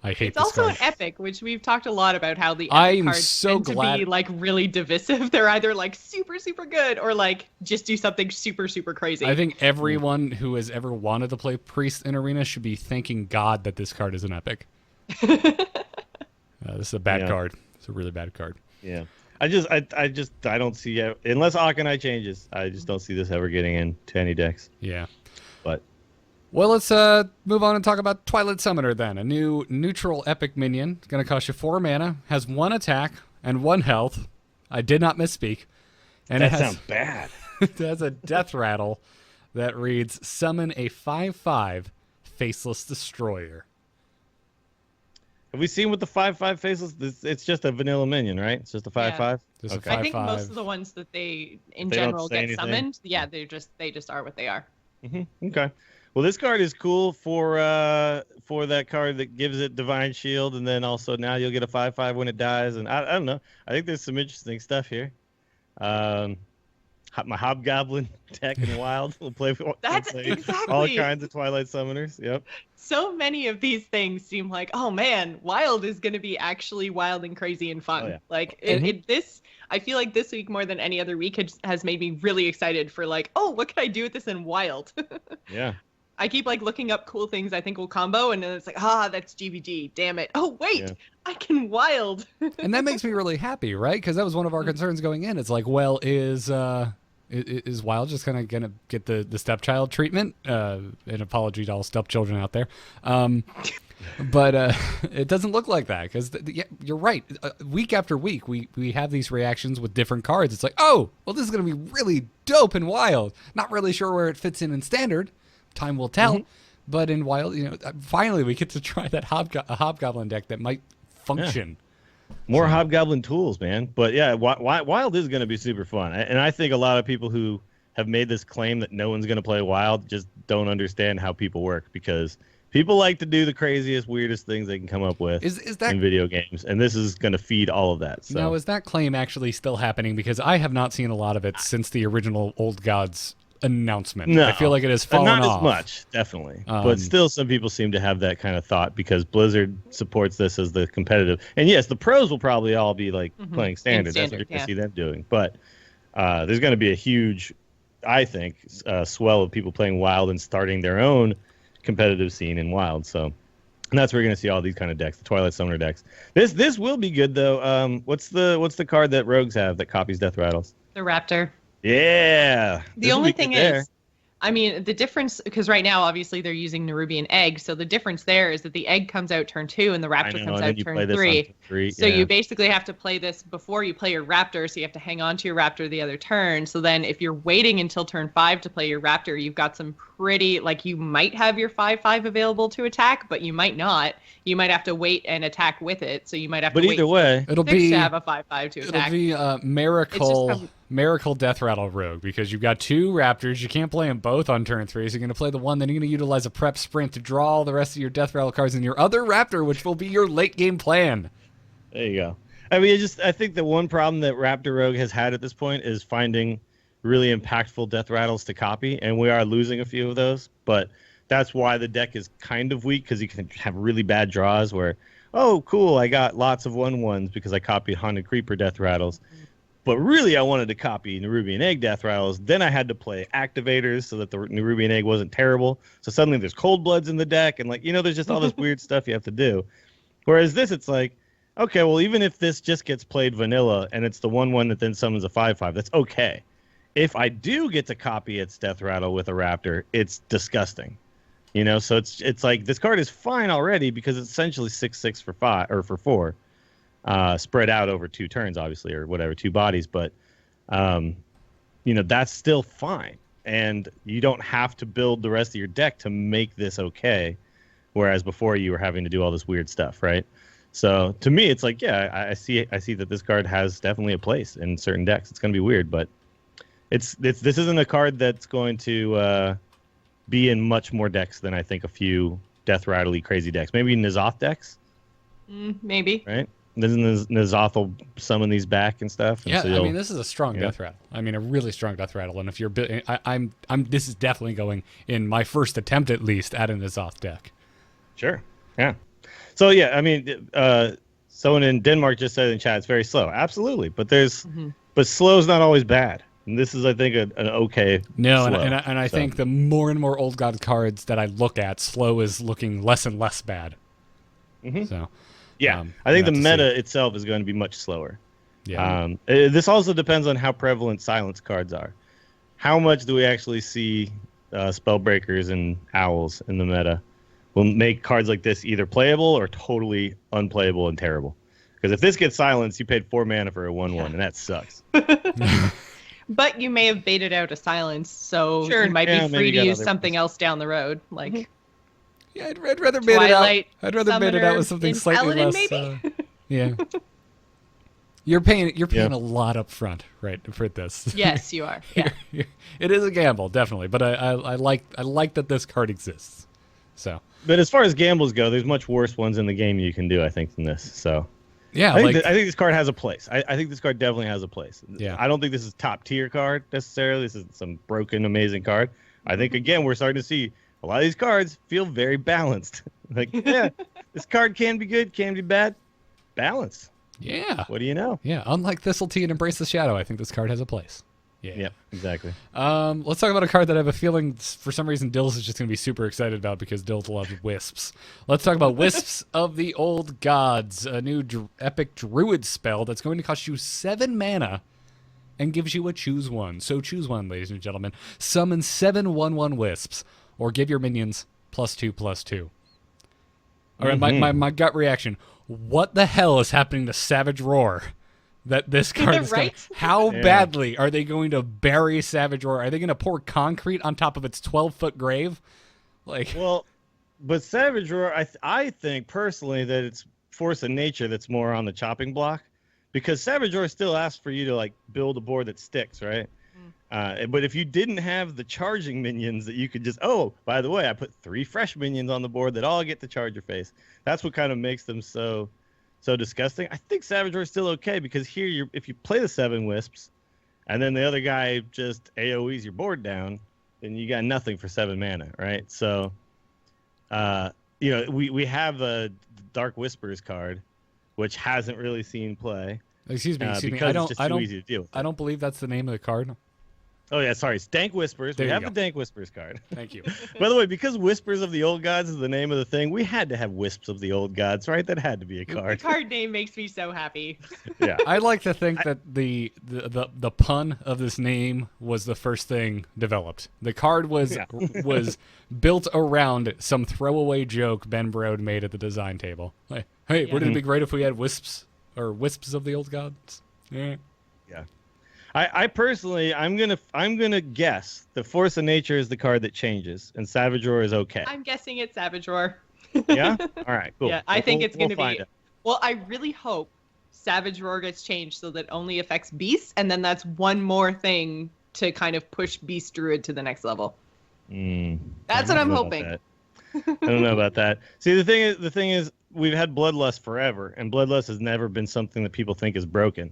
I hate It's this also card. an epic, which we've talked a lot about how the epic I'm cards so tend glad- to be like really divisive. They're either like super, super good or like just do something super, super crazy. I think everyone who has ever wanted to play Priest in Arena should be thanking God that this card is an epic. This is a bad Yeah. card. It's a really bad card. Yeah. I don't see it unless Akanai changes. I just don't see this ever getting into any decks. Yeah. But Well, let's move on and talk about Twilight Summoner then. A new neutral epic minion. It's going to cost you 4 mana, has 1 attack and 1 health. I did not misspeak. And that it has, sounds bad. it has a death rattle that reads, summon a 5/5 Faceless Destroyer. Have we seen with the 5/5 faceless? It's just a vanilla minion, right? It's just a 5/5. Just a Okay. I think 5/5. most of the ones that they in They don't general say get anything? summoned, yeah, they just are what they are. Okay. Well, this card is cool for that card that gives it Divine Shield, and then also now you'll get a 5/5 when it dies. And I don't know. I think there's some interesting stuff here. My Hobgoblin deck in Wild will play. That's play exactly. all kinds of Twilight Summoners. Yep. So many of these things seem like, oh man, Wild is going to be actually wild and crazy and fun. Oh, yeah. Like I feel like this week more than any other week has made me really excited for like, oh, what can I do with this in Wild? Yeah. I keep like looking up cool things I think will combo, and then it's like, that's GVG. Damn it. Oh wait, Yeah. I can Wild. And that makes me really happy, right? Because that was one of our concerns going in. It's like, well, is Wild just kind of gonna get the stepchild treatment? An apology to all stepchildren out there. But it doesn't look like that because you're right. Week after week, we have these reactions with different cards. It's like, oh, well, this is going to be really dope in Wild. Not really sure where it fits in Standard. Time will tell. But in Wild, finally we get to try that Hobgoblin deck that might function. Yeah. More Hobgoblin tools, man. But yeah, Wild is going to be super fun. And I think a lot of people who have made this claim that no one's going to play Wild just don't understand how people work, because people like to do the craziest, weirdest things they can come up with Is that in video games, and this is going to feed all of that. So. Now, is that claim actually still happening? Because I have not seen a lot of it since the original Old Gods announcement. No, I feel like it has fallen not off. as much, definitely. But still, some people seem to have that kind of thought because Blizzard supports this as the competitive. And yes, the pros will probably all be like playing Standard. That's what you're going to see them doing. But there's going to be a huge, I think, swell of people playing Wild and starting their own competitive scene in Wild. So, and that's where you're going to see all these kind of decks, the Twilight Summoner decks. This will be good though. What's the card that Rogues have that copies Death Rattles? The Raptor. Yeah. The only thing is, I mean, the difference, because right now, obviously, they're using Nerubian Egg, so the difference there is that the Egg comes out turn 2 and the Raptor comes out turn 3. So you basically have to play this before you play your Raptor, so you have to hang on to your Raptor the other turn. So then if you're waiting until turn 5 to play your Raptor, you've got some pretty, like, you might have your 5/5 available to attack, but you might not. You might have to wait and attack with it, so you might have to wait. But either way, it'll be to have a 5/5 to attack. It'll be Miracle Death Rattle Rogue, because you've got 2 Raptors. You can't play them both on turn 3, so you're going to play the one, then you're going to utilize a prep sprint to draw all the rest of your Death Rattle cards in your other Raptor, which will be your late game plan. There you go. I mean, I think the one problem that Raptor Rogue has had at this point is finding really impactful Death Rattles to copy, and we are losing a few of those, but that's why the deck is kind of weak, because you can have really bad draws where, oh, cool, I got lots of 1/1s because I copied Haunted Creeper Death Rattles. But really, I wanted to copy Nerubian Egg Death Rattles. Then I had to play Activators so that the Nerubian Egg wasn't terrible. So suddenly there's Cold Bloods in the deck. And, like, there's just all this weird stuff you have to do. Whereas this, it's like, okay, well, even if this just gets played vanilla and it's the 1/1 that then summons a 5/5, that's okay. If I do get to copy its Death Rattle with a Raptor, it's disgusting. So it's like this card is fine already because it's essentially 6/6 for 5 or for 4. Spread out over 2 turns, obviously, or whatever, 2 bodies. But, that's still fine. And you don't have to build the rest of your deck to make this okay. Whereas before you were having to do all this weird stuff, right? So to me, it's like, yeah, I see that this card has definitely a place in certain decks. It's going to be weird, but this isn't a card that's going to be in much more decks than I think a few Death Rattle-y crazy decks. Maybe N'Zoth decks? Maybe. Right? Doesn't N'Zoth will summon these back and stuff? And yeah, so I mean, this is a strong Death Rattle. I mean, a really strong Death Rattle. And if you're, this is definitely going in my first attempt, at least, at an N'Zoth deck. Sure. Yeah. So yeah, I mean, someone in Denmark just said in chat it's very slow. Absolutely, but but slow is not always bad. And this is, I think, an okay. No, slow. and I think the more and more Old God cards that I look at, slow is looking less and less bad. So. Yeah, I think the meta itself is going to be much slower. Yeah. This also depends on how prevalent silence cards are. How much do we actually see Spellbreakers and Owls in the meta will make cards like this either playable or totally unplayable and terrible? Because if this gets silenced, you paid 4 mana for a 1/1, and that sucks. But you may have baited out a silence, so you might be free to use something else down the road, like... Yeah, I'd rather bait it out. I'd rather bait it out with something slightly Paladin, less. maybe? Yeah. You're paying a lot up front, right, for this. Yes, you are. Yeah. It is a gamble, definitely, but I like that this card exists. So. But as far as gambles go, there's much worse ones in the game you can do, I think, than this. So. Yeah, I think this card has a place. I think this card definitely has a place. Yeah. I don't think this is top tier card necessarily. This is some broken, amazing card. I think again we're starting to see a lot of these cards feel very balanced. Like, yeah, this card can be good, can be bad, balanced. Yeah. What do you know? Yeah. Unlike Thistletea and Embrace the Shadow, I think this card has a place. Yeah. Yep, exactly. Let's talk about a card that I have a feeling, for some reason, Dills is just going to be super excited about because Dills loves Wisps. Let's talk about Wisps of the Old Gods, a new epic Druid spell that's going to cost you 7 mana and gives you a choose one. So choose one, ladies and gentlemen. Summon 7 1/1 Wisps, or give your minions +2/+2. All right, my gut reaction. What the hell is happening to Savage Roar? That this card is right? How badly are they going to bury Savage Roar? Are they going to pour concrete on top of its 12-foot grave? Like, well, but Savage Roar, I think personally that it's Force of Nature that's more on the chopping block, because Savage Roar still asks for you to like build a board that sticks, right? But if you didn't have the charging minions that you could just, oh, by the way, I put 3 fresh minions on the board that all get to charge your face. That's what kind of makes them so disgusting. I think Savage Roar is still okay because here, if you play the 7 Wisps, and then the other guy just AoEs your board down, then you got nothing for 7 mana, right? So, we have a Dark Whispers card, which hasn't really seen play. Excuse me. Because it's just too easy to deal with. I don't believe that's the name of the card. Oh, yeah, sorry. It's Dank Whispers. There we you have go. the Dank Whispers card. Thank you. By the way, because Whispers of the Old Gods is the name of the thing, we had to have Wisps of the Old Gods, right? That had to be a The card. card name makes me so happy. Yeah. I'd like to think that the pun of this name was the first thing developed. The card was built around some throwaway joke Ben Brode made at the design table. Like, hey, wouldn't it be great if we had Wisps of the Old Gods? Yeah. Yeah. I personally, I'm gonna guess the Force of Nature is the card that changes, and Savage Roar is okay. I'm guessing it's Savage Roar. Yeah. All right. Cool. Yeah, I think it's going to find be. out. Well, I really hope Savage Roar gets changed so that it only affects beasts, and then that's one more thing to kind of push Beast Druid to the next level. That's what I'm hoping. I don't know about that. See, the thing is, we've had Bloodlust forever, and Bloodlust has never been something that people think is broken.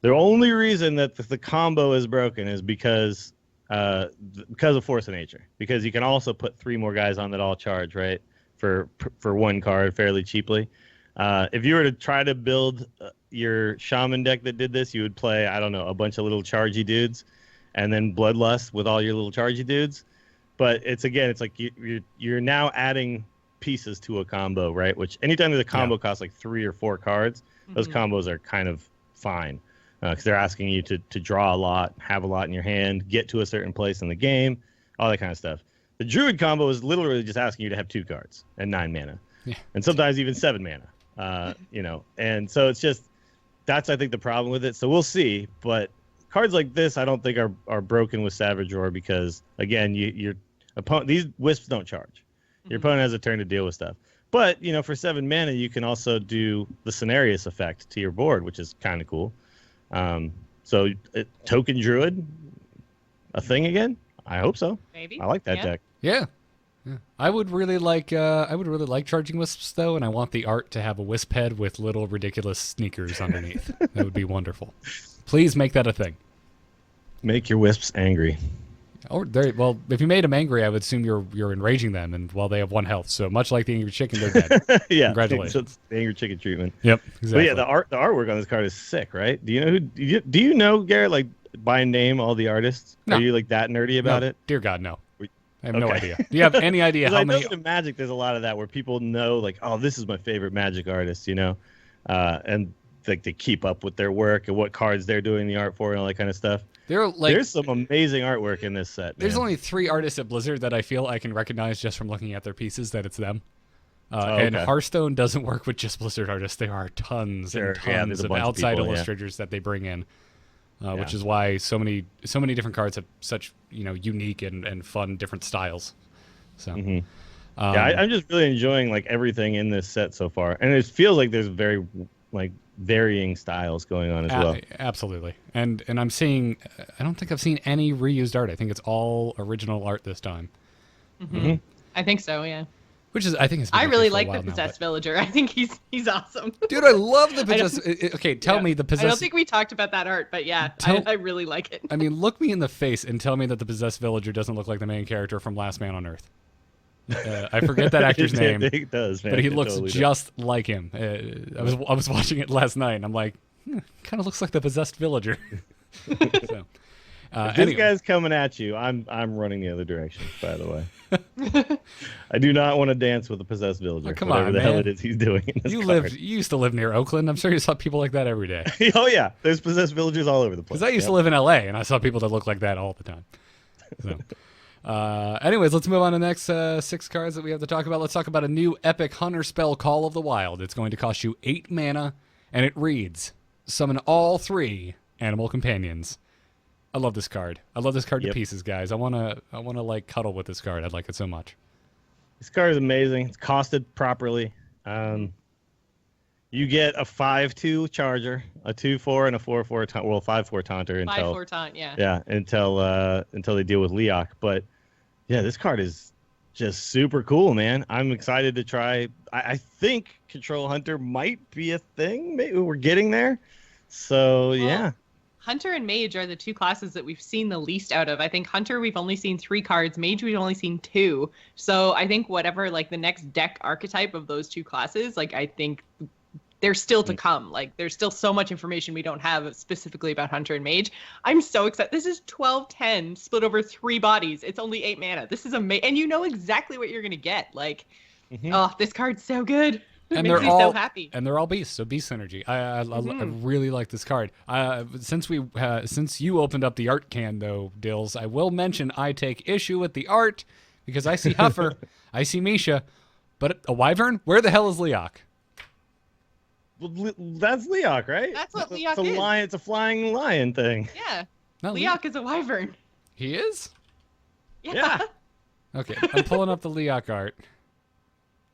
The only reason that the combo is broken is because of Force of Nature. Because you can also put 3 more guys on that all charge, right? For 1 card fairly cheaply. If you were to try to build your Shaman deck that did this, you would play, I don't know, a bunch of little chargy dudes, and then Bloodlust with all your little chargy dudes. But it's like you're now adding pieces to a combo, right? Which anytime the combo costs like 3 or 4 cards, those combos are kind of fine. Because they're asking you to draw a lot, have a lot in your hand, get to a certain place in the game, all that kind of stuff. The Druid combo is literally just asking you to have 2 cards and 9 mana, and sometimes even 7 mana. And so it's just that's I think the problem with it. So we'll see. But cards like this, I don't think are broken with Savage Roar because again, your opponent, these Wisps don't charge. Your opponent has a turn to deal with stuff. But for 7 mana, you can also do the Cenarius effect to your board, which is kind of cool. So token Druid, a thing again? I hope so. Maybe. I like that deck. Yeah. I would really like charging Wisps though, and I want the art to have a Wisp head with little ridiculous sneakers underneath. That would be wonderful. Please make that a thing. Make your Wisps angry. Well, if you made them angry, I would assume you're enraging them, and while they have 1 health, so much like the angry chicken, they're dead. Yeah, congratulations. So it's the angry chicken treatment. Yep, exactly. But yeah, the artwork on this card is sick, right? Do you know Garrett, like by name all the artists? No. Are you like that nerdy about it? Dear God, no. I have Okay. no idea. Do you have any idea how I many? know in Magic there's a lot of that where people know like, oh, this is my favorite Magic artist, and like they keep up with their work and what cards they're doing the art for and all that kind of stuff. There's some amazing artwork in this set. There's man. only 3 artists at Blizzard that I feel I can recognize just from looking at their pieces that it's them. And Hearthstone doesn't work with just Blizzard artists. There are tons and tons of outside illustrators that they bring in, which is why so many different cards have such unique and fun different styles. So, I'm just really enjoying like everything in this set so far, and it feels like there's very like varying styles going on as well. Absolutely. And I'm seeing, I don't think I've seen any reused art. I think it's all original art this time. Mm-hmm. I think so, yeah. Which is, I think it's. I really like the possessed villager. I think he's awesome. Dude, I love the possessed. Okay, tell me the possessed. I don't think we talked about that art, but yeah, I really like it. I mean, look me in the face and tell me that the possessed villager doesn't look like the main character from Last Man on Earth. I forget that actor's name. It does, man. But he It looks totally just like him. I was watching it last night, and I'm like, kind of looks like the possessed villager. So, if this guy's coming at you, I'm running the other direction. By the way, I do not want to dance with the possessed villager. Come whatever on, the hell man. it is he's doing. In this You card. you used to live near Oakland. I'm sure you saw people like that every day. Oh yeah, there's possessed villagers all over the place. Because I used to live in LA, and I saw people that look like that all the time. So, anyways, let's move on to the next 6 cards that we have to talk about. Let's talk about a new epic hunter spell, Call of the Wild. It's going to cost you 8 mana, and it reads: summon all 3 animal companions. I love this card. I love this card to pieces, guys. I wanna like cuddle with this card. I like it so much. This card is amazing. It's costed properly. You get a 5/2 charger, a 2/4, and a 4/4 taunt. Well, 5/4 taunter until 5/4 taunt, yeah. Yeah, until they deal with Leok. But yeah, this card is just super cool, man. I'm excited to try. I think Control Hunter might be a thing. Maybe we're getting there. So yeah. Hunter and Mage are the 2 classes that we've seen the least out of. I think Hunter we've only seen 3 cards, Mage we've only seen 2. So I think whatever like the next deck archetype of those 2 classes, like I think they're still to come. Like there's still so much information we don't have specifically about Hunter and Mage. I'm so excited. This is 12/10 split over 3 bodies. It's only 8 mana. This is amazing, and you know exactly what you're gonna get. Like, oh, this card's so good. And makes me so happy. And they're all beasts, so beast synergy. I really like this card. Since you opened up the art can though, Dills, I will mention I take issue with the art because I see Huffer, I see Misha, but a wyvern. Where the hell is Leok? Well, that's Leok, right? That's what It's Leok a is. lion. It's a flying lion thing. Yeah. Not Leok is a wyvern. He is? Yeah. Okay, I'm pulling up the Leok art.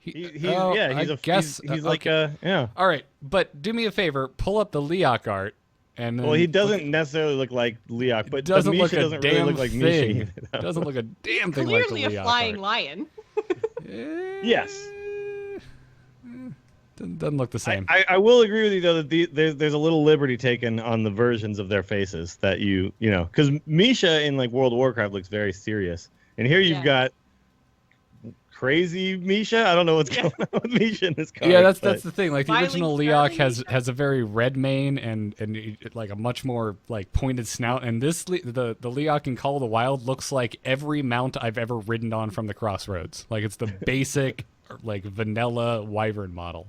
He's like a yeah. All right, but do me a favor, pull up the Leok art, and then Well, he doesn't necessarily look like Leok, but doesn't Misha look a doesn't damn really look like thing. Misha either. Doesn't look a damn thing Clearly like the a Leok flying art. lion. Yes. Doesn't look the same. I will agree with you though that there's a little liberty taken on the versions of their faces that you know, because Misha in like World of Warcraft looks very serious, and here you've got crazy Misha. I don't know what's going on with Misha in this card. Yeah, that's the thing. Like the Smiling, original Leok smiling has a very red mane and like a much more like pointed snout, and the Leok in Call of the Wild looks like every mount I've ever ridden on from the Crossroads. Like it's the basic like vanilla wyvern model.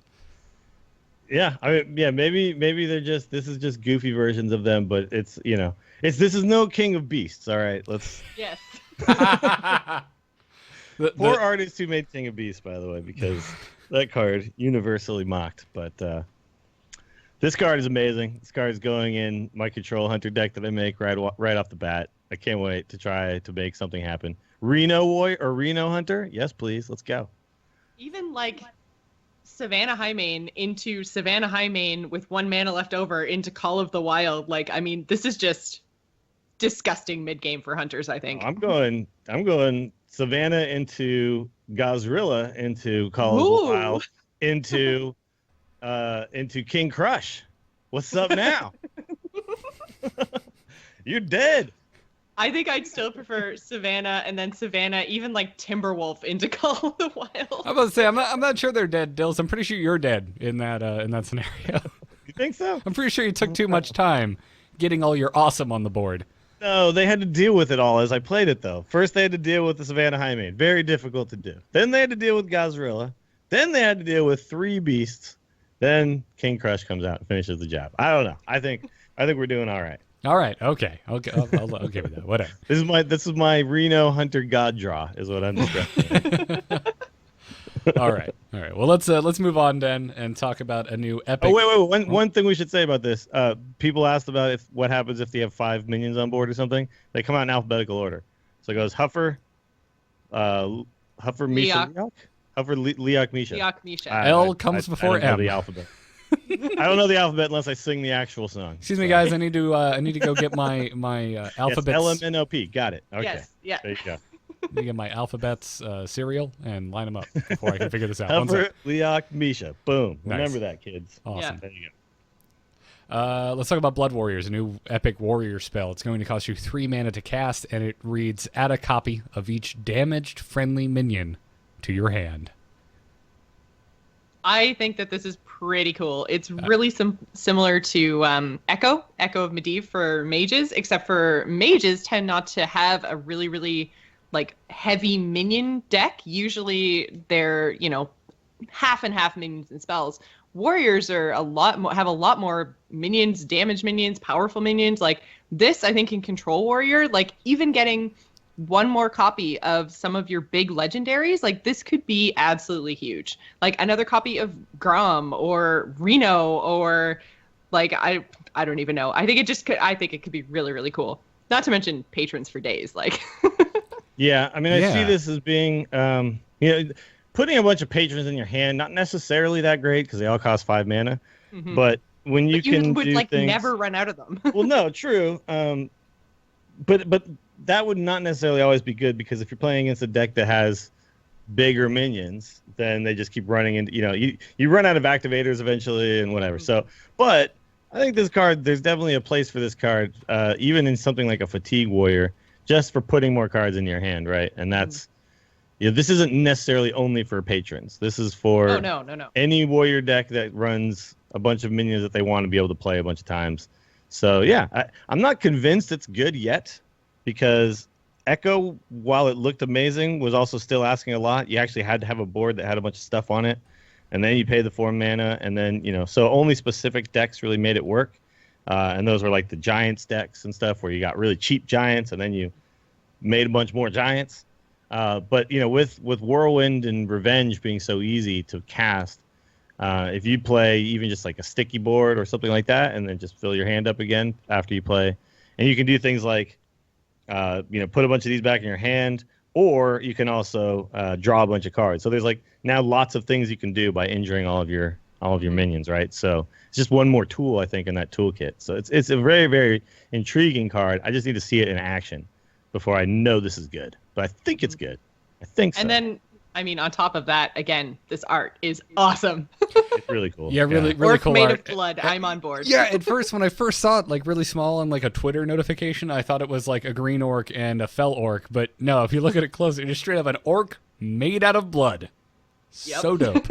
Yeah, I mean, yeah, maybe this is just goofy versions of them, but it's this is no King of Beasts. All right, let's. Yes. Poor artist who made King of Beasts, by the way, because that card universally mocked. But this card is amazing. This card is going in my Control Hunter deck that I make right off the bat. I can't wait to try to make something happen. Reno Hunter, yes, please, let's go. Even like Savannah Highmane into Savannah Highmane with 1 mana left over into Call of the Wild. Like, I mean, this is just disgusting mid game for hunters, I think. I'm going Savannah into Gazrilla into Call of the Wild into King Crush. What's up now? You're dead. I think I'd still prefer Savannah and then Savannah, even like Timberwolf into Call of the Wild. I'm about to say I'm not sure they're dead, Dills. I'm pretty sure you're dead in that scenario. You think so? I'm pretty sure you took too much time getting all your awesome on the board. No, they had to deal with it all as I played it, though. First, they had to deal with the Savannah Highmane. Very difficult to do. Then they had to deal with Gazrilla. Then they had to deal with 3 beasts. Then King Crush comes out and finishes the job. I don't know. I think we're doing all right. All right. Okay. I'll give you that. Whatever. This is my Reno Hunter God draw, is what I'm describing. All right. Well, let's move on then and talk about a new epic. Oh wait. One thing we should say about this. People asked about what happens if they have 5 minions on board or something. They come out in alphabetical order. So it goes Huffer, Misha, Leok? Huffer, Leok, Misha. Leok, Misha. L comes before I don't know M. the alphabet. I don't know the alphabet unless I sing the actual song. Excuse me, guys. I need to go get my alphabets. Yes, LMNOP. Got it. Okay. Yes. Yeah. There you go. Let me get my alphabets cereal and line them up before I can figure this out. One Helper, sec. Leok, Misha. Boom. Nice. Remember that, kids. Awesome. Yeah. There you go. Let's talk about Blood Warriors, a new epic warrior spell. It's going to cost you 3 mana to cast, and it reads, add a copy of each damaged friendly minion to your hand. I think that this is pretty cool. It's really similar to Echo of Medivh for mages, except for mages tend not to have a really, really like heavy minion deck. Usually they're, half and half minions and spells. Warriors are have a lot more minions, damage minions, powerful minions. Like this, I think in Control Warrior, like even getting one more copy of some of your big legendaries, like this could be absolutely huge. Like another copy of Grom or Reno or like I don't even know. I think it could be really, really cool. Not to mention patrons for days. Like Yeah, I mean, I see this as being, putting a bunch of patrons in your hand, not necessarily that great because they all cost 5 mana. Mhm. But when you can would do like things, never run out of them. well, no, true. But that would not necessarily always be good because if you're playing against a deck that has bigger minions, then they just keep running into, you run out of activators eventually and whatever. So, but I think this card, there's definitely a place for this card, even in something like a Fatigue Warrior, just for putting more cards in your hand, right? And that's, this isn't necessarily only for patrons. This is for no. any warrior deck that runs a bunch of minions that they want to be able to play a bunch of times. So yeah, I'm not convinced it's good yet because Echo, while it looked amazing, was also still asking a lot. You actually had to have a board that had a bunch of stuff on it, and then you pay the 4 mana, and then so only specific decks really made it work. And those were like the Giants decks and stuff where you got really cheap Giants, and then you made a bunch more Giants. But with Whirlwind and Revenge being so easy to cast, if you play even just like a sticky board or something like that, and then just fill your hand up again after you play, and you can do things like, put a bunch of these back in your hand, or you can also draw a bunch of cards. So there's like now lots of things you can do by injuring all of your minions, right? So it's just one more tool I think in that toolkit. So it's a very, very intriguing card. I just need to see it in action before I know this is good. But I think it's good. I think so. And then, I mean, on top of that, again, this art is awesome. It's really cool. Yeah, really Orc cool made art. of blood. I'm on board. Yeah, at first, when I first saw it, like really small on like a Twitter notification, I thought it was like a green orc and a fel orc. But no, if you look at it closer, it's straight up an orc made out of blood. Yep. So dope.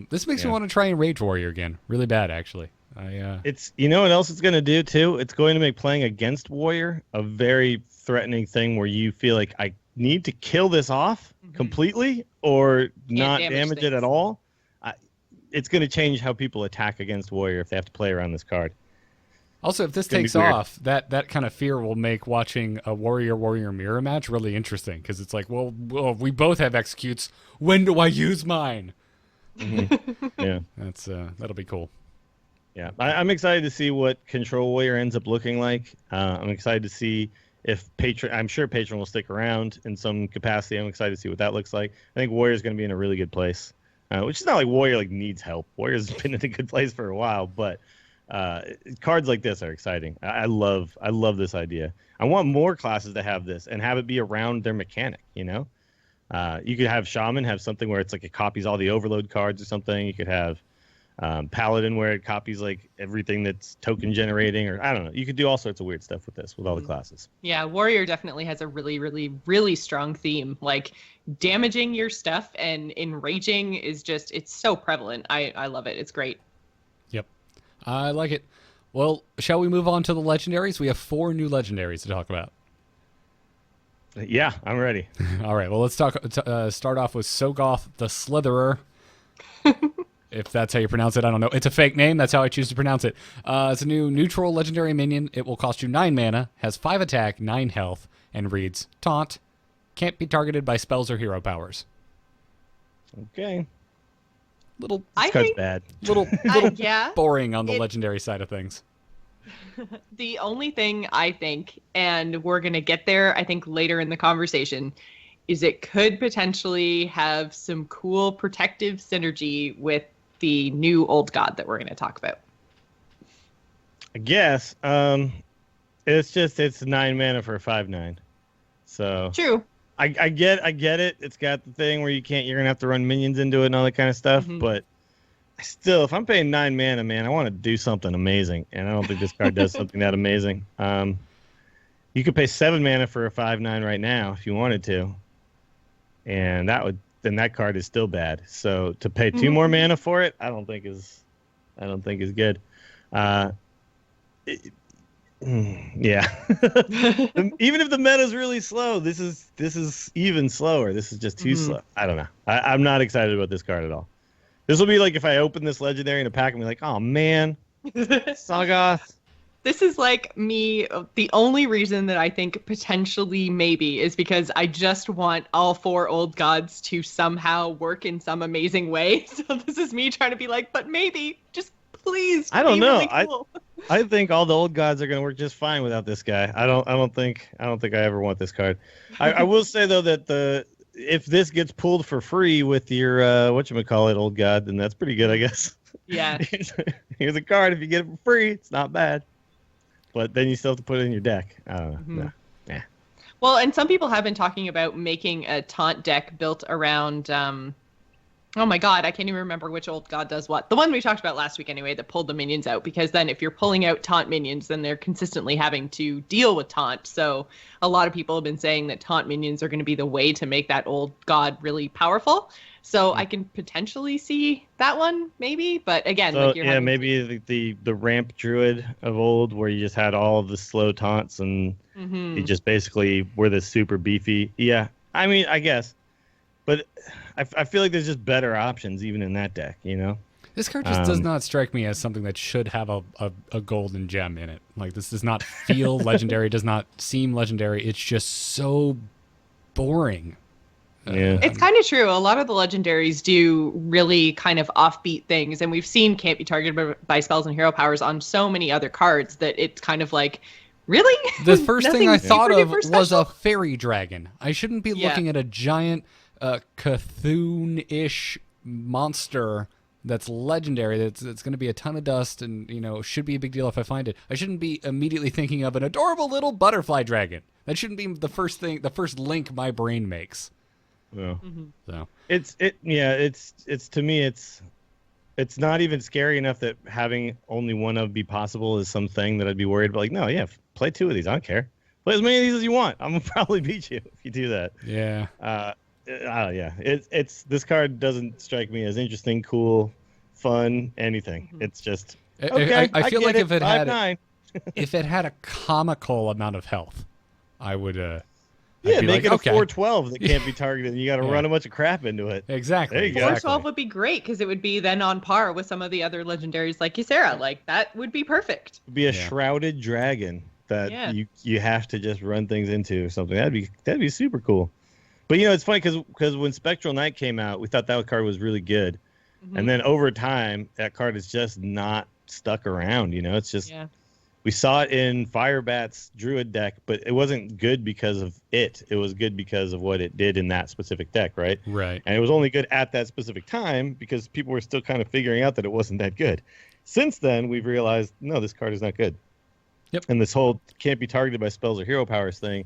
This makes me want to try and Rage Warrior again. Really bad, actually. It's what else it's going to do too? It's going to make playing against Warrior a very threatening thing where you feel like I need to kill this off completely or not damage it at all. It's going to change how people attack against Warrior if they have to play around this card. Also, if this takes off, that kind of fear will make watching a Warrior mirror match really interesting because it's like, well, we both have executes. When do I use mine? Yeah, that'll be cool. Yeah, I'm excited to see what Control Warrior ends up looking like. I'm excited to see if Patron. I'm sure Patron will stick around in some capacity. I'm excited to see what that looks like. I think Warrior's going to be in a really good place, which is not like Warrior needs help. Warrior's been in a good place for a while, but cards like this are exciting. I love this idea. I want more classes to have this and have it be around their mechanic. You could have Shaman have something where it's like it copies all the Overload cards or something. You could have Paladin where it copies like everything that's token generating, or I don't know. You could do all sorts of weird stuff with this with all the classes. Yeah, Warrior definitely has a really, really, really strong theme. Like damaging your stuff and enraging is just, it's so prevalent. I love it. It's great. Yep. I like it. Well, shall we move on to the legendaries? We have 4 new legendaries to talk about. Yeah, I'm ready. All right. Well, let's start off with Sogoth the Slitherer. If that's how you pronounce it, I don't know. It's a fake name. That's how I choose to pronounce it. It's a new neutral legendary minion. It will cost you 9 mana, has 5 attack, 9 health, and reads Taunt. Can't be targeted by spells or hero powers. Okay. Little I think bad. Little yeah, boring on the legendary side of things. the only thing I think, and we're going to get there, I think later in the conversation, is it could potentially have some cool protective synergy with the new old god that we're going to talk about? I guess. It's 9 mana for a 5/9. So True. I get it. It's got the thing where you're gonna have to run minions into it and all that kind of stuff. But still, if I'm paying 9 mana, man, I want to do something amazing, and I don't think this card does something that amazing. You could pay 7 mana for a 5/9 right now if you wanted to, and that card is still bad. So to pay 2 more mana for it, I don't think is good. Yeah. Even if the meta's really slow, this is even slower. This is just too slow. I don't know. I'm not excited about this card at all. This will be like if I open this legendary in a pack and be like, oh man, Sagoth. This is like me. The only reason that I think potentially maybe is because I just want all 4 old gods to somehow work in some amazing way. So this is me trying to be like, but maybe, just please. I don't know. Really cool. I think all the old gods are going to work just fine without this guy. I don't think I ever want this card. I will say though that if this gets pulled for free with your whatchamacallit old god, then that's pretty good, I guess. Yeah. Here's a card. If you get it for free, it's not bad. But then you still have to put it in your deck. I don't know. No. Yeah. Well, and some people have been talking about making a taunt deck built around. Oh my god, I can't even remember which old god does what. The one we talked about last week anyway, that pulled the minions out, because then if you're pulling out taunt minions, then they're consistently having to deal with taunt. So a lot of people have been saying that taunt minions are going to be the way to make that old god really powerful. So I can potentially see that one, maybe. But again, so, like you're maybe the ramp druid of old, where you just had all of the slow taunts and you just basically were the super beefy. Yeah, I mean, I guess. But I feel like there's just better options even in that deck, you know? This card just does not strike me as something that should have a golden gem in it. Like, this does not feel legendary, does not seem legendary. It's just so boring. Yeah. It's kind of true. A lot of the legendaries do really kind of offbeat things, and we've seen can't be targeted by spells and hero powers on so many other cards that it's kind of like, really? The first thing I thought of was special? a fairy dragon. I shouldn't be looking at a giant Cthulhu-ish monster that's legendary, that's going to be a ton of dust and, you know, should be a big deal if I find it. I shouldn't be immediately thinking of an adorable little butterfly dragon. That shouldn't be the first link my brain makes. Yeah. So It's to me it's not even scary enough that having only one of be possible is something that I'd be worried about. Like, no, yeah, play 2 of these. I don't care. Play as many of these as you want. I'm gonna probably beat you if you do that. yeah. Yeah. It's this card doesn't strike me as interesting, cool, fun, anything. It's just okay. I feel like if it had 5/9. if it had a comical amount of health, I would Yeah, be make like, it a okay. 4/12 that can't be targeted. You got to run a bunch of crap into it. Exactly. There you go. 4/12 would be great, because it would be then on par with some of the other legendaries like Ysera. Like, that would be perfect. It'd be a shrouded dragon that you have to just run things into or something. That'd be super cool. But you know, it's funny because when Spectral Knight came out, we thought that card was really good, and then over time that card is just not stuck around. You know, it's just we saw it in Firebat's Druid deck, but it wasn't good because of it. It was good because of what it did in that specific deck, right? Right. And it was only good at that specific time because people were still kind of figuring out that it wasn't that good. Since then, we've realized, no, this card is not good. Yep. And this whole can't be targeted by spells or hero powers thing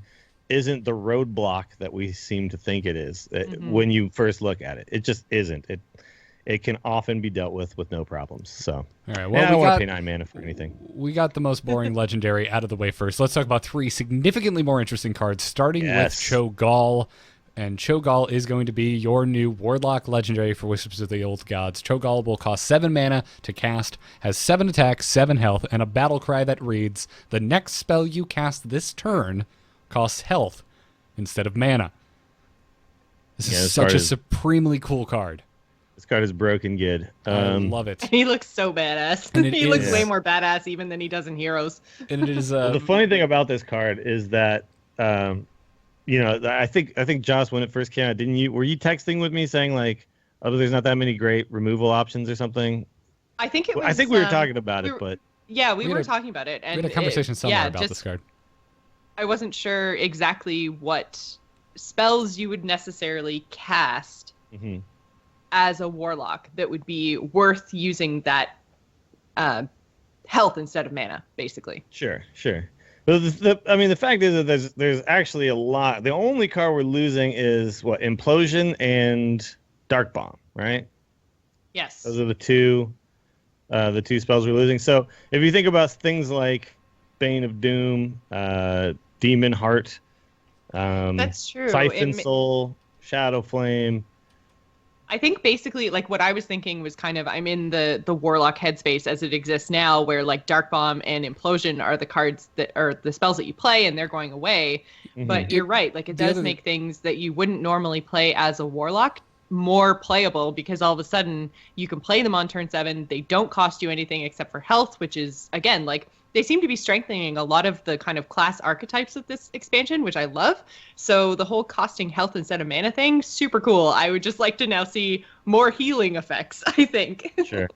isn't the roadblock that we seem to think it is when you first look at it. It just isn't. It can often be dealt with no problems. So, all right. Well, I don't want to pay 9 mana for anything. We got the most boring legendary out of the way first. Let's talk about 3 significantly more interesting cards, starting with Cho'Gall. And Cho'Gall is going to be your new Warlock legendary for Wisps of the Old Gods. Cho'Gall will cost 7 mana to cast, has 7 attack, 7 health, and a battle cry that reads, the next spell you cast this turn costs health instead of mana. This is such a supremely cool card. This card is broken good. I love it. He looks so badass. He looks way more badass even than he does in Heroes. And it is the funny thing about this card is that you know, I think Joss, when it first came out, were you texting with me saying like, oh, there's not that many great removal options or something? I think it was. I think we were talking about it, but yeah, we were talking about it, and we had a conversation somewhere about this card. I wasn't sure exactly what spells you would necessarily cast as a warlock that would be worth using that health instead of mana, basically. Sure. But the fact is that there's actually a lot. The only card we're losing is what, Implosion and Dark Bomb, right? Yes. Those are the two spells we're losing. So if you think about things like Bane of Doom, Demon Heart, That's true. Siphon Soul, Shadow Flame. I think basically like what I was thinking was kind of, I'm in the Warlock headspace as it exists now, where like Dark Bomb and Implosion are the cards that are the spells that you play and they're going away. Mm-hmm. But you're right, like it does make things that you wouldn't normally play as a Warlock more playable, because all of a sudden you can play them on turn 7. They don't cost you anything except for health, which is, again, like they seem to be strengthening a lot of the kind of class archetypes of this expansion, which I love. So the whole costing health instead of mana thing, super cool. I would just like to now see more healing effects, I think. Sure.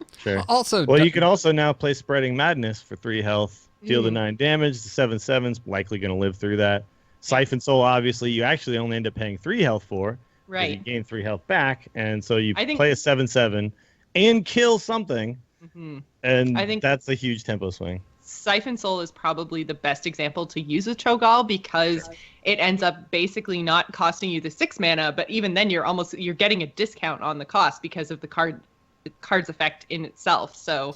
Also, well, you can also now play Spreading Madness for 3 health, deal the 9 damage. The 7/7's likely going to live through that. Siphon Soul, obviously, you actually only end up paying 3 health for. Right. You gain 3 health back, and so you play a 7/7 and kill something, and I think that's a huge tempo swing. Siphon Soul is probably the best example to use with Cho'Gall, because it ends up basically not costing you the 6 mana, but even then you're getting a discount on the cost because of the card's effect in itself. So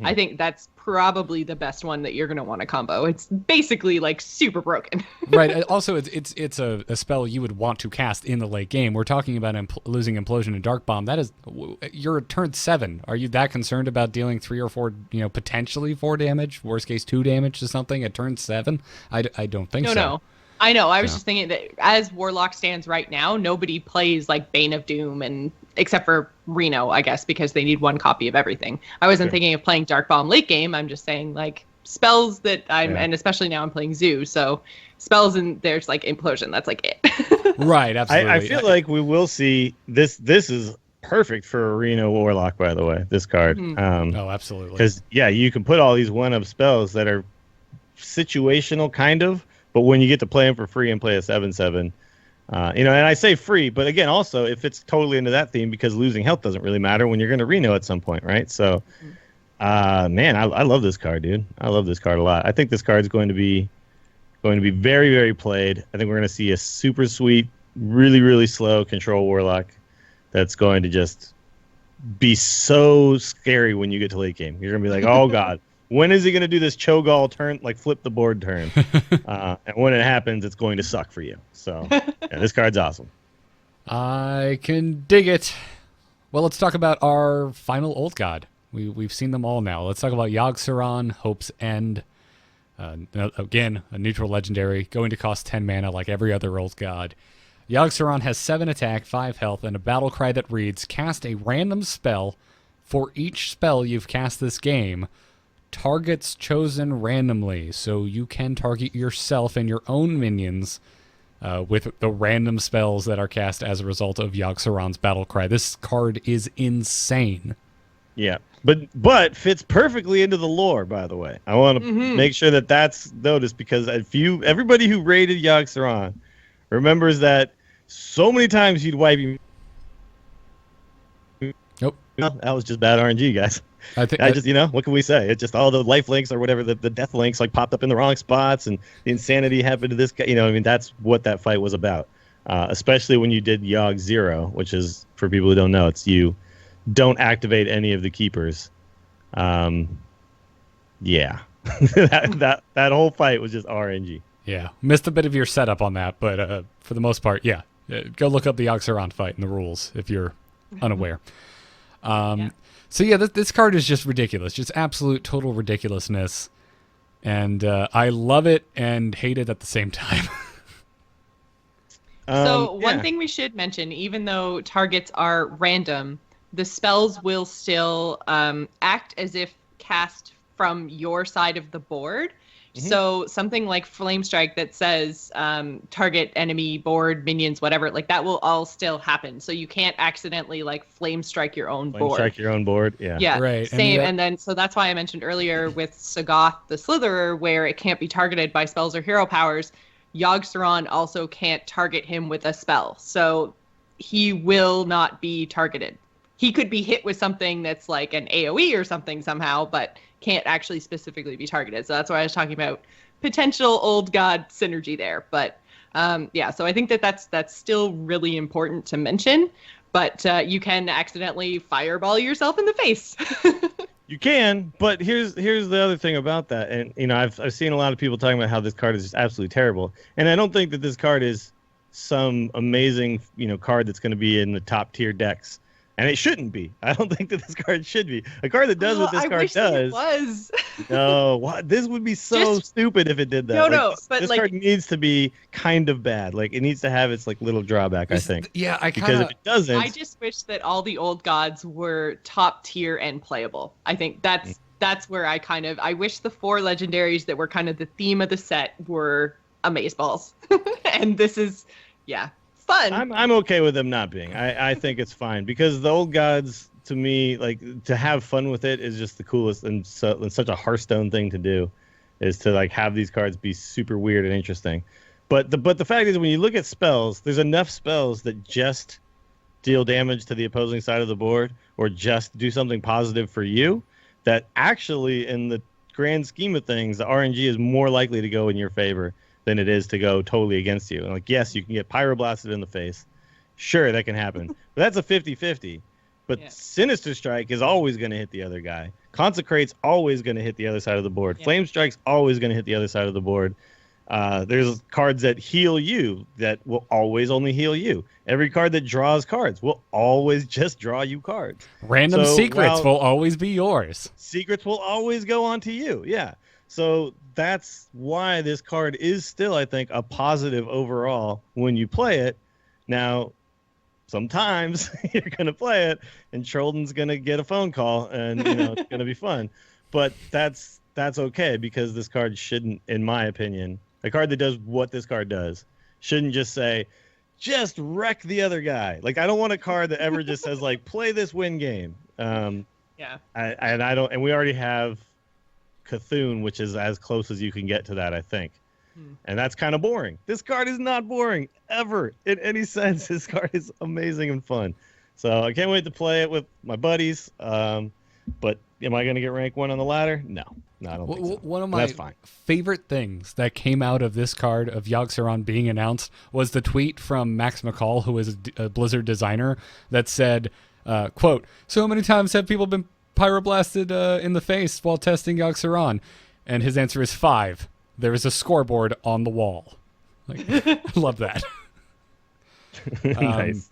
I think that's probably the best one that you're going to want to combo. It's basically like super broken. Right. Also, it's a spell you would want to cast in the late game. We're talking about losing Implosion and Dark Bomb. That is, you're at turn 7. Are you that concerned about dealing 3 or 4, potentially 4 damage, worst case 2 damage to something at turn 7? I don't think so. No. I know. I was just thinking that as Warlock stands right now, nobody plays like Bane of Doom, and except for Reno, I guess, because they need 1 copy of everything. I wasn't thinking of playing Dark Bomb late game. I'm just saying like spells that and especially now I'm playing Zoo, so spells and there's like Implosion. That's like it. Right. Absolutely. I feel like we will see this. This is perfect for a Reno Warlock, by the way. This card. Oh, absolutely. Because you can put all these 1-up spells that are situational, kind of. But when you get to play them for free and play a 7/7, and I say free, but again, also if it's totally into that theme, because losing health doesn't really matter when you're going to Reno at some point, right? So, man, I love this card, dude. I love this card a lot. I think this card is going to be very, very played. I think we're going to see a super sweet, really, really slow control Warlock that's going to just be so scary when you get to late game. You're going to be like, oh god. When is he going to do this Cho'Gall turn, like flip the board turn? And when it happens, it's going to suck for you. So, this card's awesome. I can dig it. Well, let's talk about our final old god. We've seen them all now. Let's talk about Yogg-Saron, Hope's End. Again, a neutral legendary, going to cost 10 mana like every other old god. Yogg-Saron has 7 attack, 5 health, and a battle cry that reads, cast a random spell for each spell you've cast this game. Targets chosen randomly, so you can target yourself and your own minions with the random spells that are cast as a result of Yogg-Saron's battle cry. This card is insane. Yeah, but fits perfectly into the lore, by the way. I want to make sure that that's noticed, because everybody who raided Yogg-Saron remembers that so many times you'd wipe him. Nope. That was just bad RNG, guys. I just, what can we say? It's just all the life links or whatever, the death links like popped up in the wrong spots, and the insanity happened to this guy. That's what that fight was about. Especially when you did Yogg-0, which is, for people who don't know, it's you don't activate any of the keepers. Yeah. that whole fight was just RNG. Yeah. Missed a bit of your setup on that, but for the most part, yeah. Go look up the Yogg-Saron fight and the rules if you're unaware. So yeah, this card is just ridiculous, just absolute total ridiculousness, and I love it and hate it at the same time. So one thing we should mention, even though targets are random, the spells will still act as if cast from your side of the board. So something like Flame Strike that says target enemy board minions, whatever, like that will all still happen. So you can't accidentally like Flame Strike your own board. Flame Strike your own board, yeah. Yeah, right. Same. And then so that's why I mentioned earlier with Sagoth the Slitherer, where it can't be targeted by spells or hero powers. Yogg-Saron also can't target him with a spell, so he will not be targeted he could be hit with something that's like an AoE or something somehow, but can't actually specifically be targeted. So that's why I was talking about potential old god synergy there. But yeah, so I think that's still really important to mention. But you can accidentally fireball yourself in the face. You can, but here's the other thing about that, and you know I've seen a lot of people talking about how this card is just absolutely terrible, and I don't think that this card is some amazing card that's going to be in the top tier decks, and it shouldn't be. I don't think that this card should be a card that does what this card does. It was. No, what this would be so stupid if it did that. No, but this like, card needs to be kind of bad. Like it needs to have its like little drawback. I think. Yeah, because if it doesn't, I just wish that all the old gods were top tier and playable. I think that's where I wish the 4 legendaries that were kind of the theme of the set were amazeballs, and this is fun. I'm okay with them not being. I think it's fine because the old gods, to me, like to have fun with it is just the coolest and such a Hearthstone thing to do, is to like have these cards be super weird and interesting. But the fact is, when you look at spells, there's enough spells that just deal damage to the opposing side of the board or just do something positive for you, that actually in the grand scheme of things, the RNG is more likely to go in your favor than it is to go totally against you. And like, yes, you can get pyroblasted in the face. Sure, that can happen. But that's a 50-50. But Sinister Strike is always going to hit the other guy. Consecrate's always going to hit the other side of the board. Flame Strike's always going to hit the other side of the board. There's cards that heal you that will always only heal you. Every card that draws cards will always just draw you cards. Random secrets will always be yours. Secrets will always go on to you. Yeah. So that's why this card is still, I think, a positive overall when you play it. Now, sometimes you're going to play it and Trolden's going to get a phone call and it's going to be fun. But that's okay because this card shouldn't, in my opinion, a card that does what this card does shouldn't just say, just wreck the other guy. Like, I don't want a card that ever just says, like, play this win game. And we already have Cthulhu, which is as close as you can get to that, I think. And that's kind of boring. This card is not boring ever in any sense. This card is amazing and fun. So I can't wait to play it with my buddies. But am I going to get rank 1 on the ladder? No, I don't think so. One of my favorite things that came out of this card of Yogg-Saron being announced was the tweet from Max McCall, who is a Blizzard designer, that said, quote, "So many times have people been pyroblasted in the face while testing Yogg-Saron?" And his answer is 5. There is a scoreboard on the wall. Like, I love that. Nice.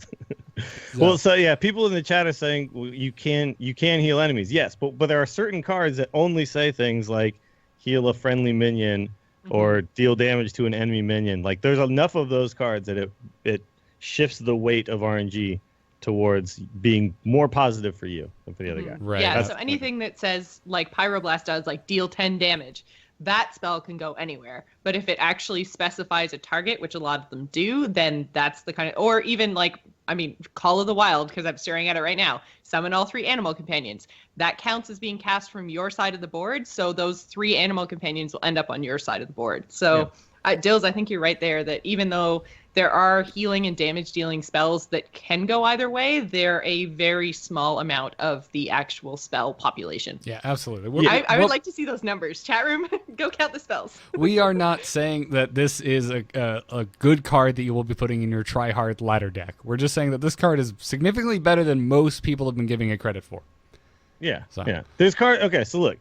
Well, so yeah, people in the chat are saying you can heal enemies. Yes, but there are certain cards that only say things like heal a friendly minion or deal damage to an enemy minion. Like there's enough of those cards that it shifts the weight of RNG towards being more positive for you than for the other guy. Right. Yeah, so anything that says like Pyroblast does, like deal 10 damage, that spell can go anywhere. But if it actually specifies a target, which a lot of them do, then that's the kind of, or even like, I mean, Call of the Wild, because I'm staring at it right now, summon all 3 animal companions. That counts as being cast from your side of the board, so those 3 animal companions will end up on your side of the board. So, Dills, I think you're right there, that even though there are healing and damage dealing spells that can go either way, they're a very small amount of the actual spell population. Yeah, absolutely. I would like to see those numbers. Chat room, go count the spells. We are not saying that this is a good card that you will be putting in your try-hard ladder deck. We're just saying that this card is significantly better than most people have been giving it credit for. Yeah, There's card. Okay, so look,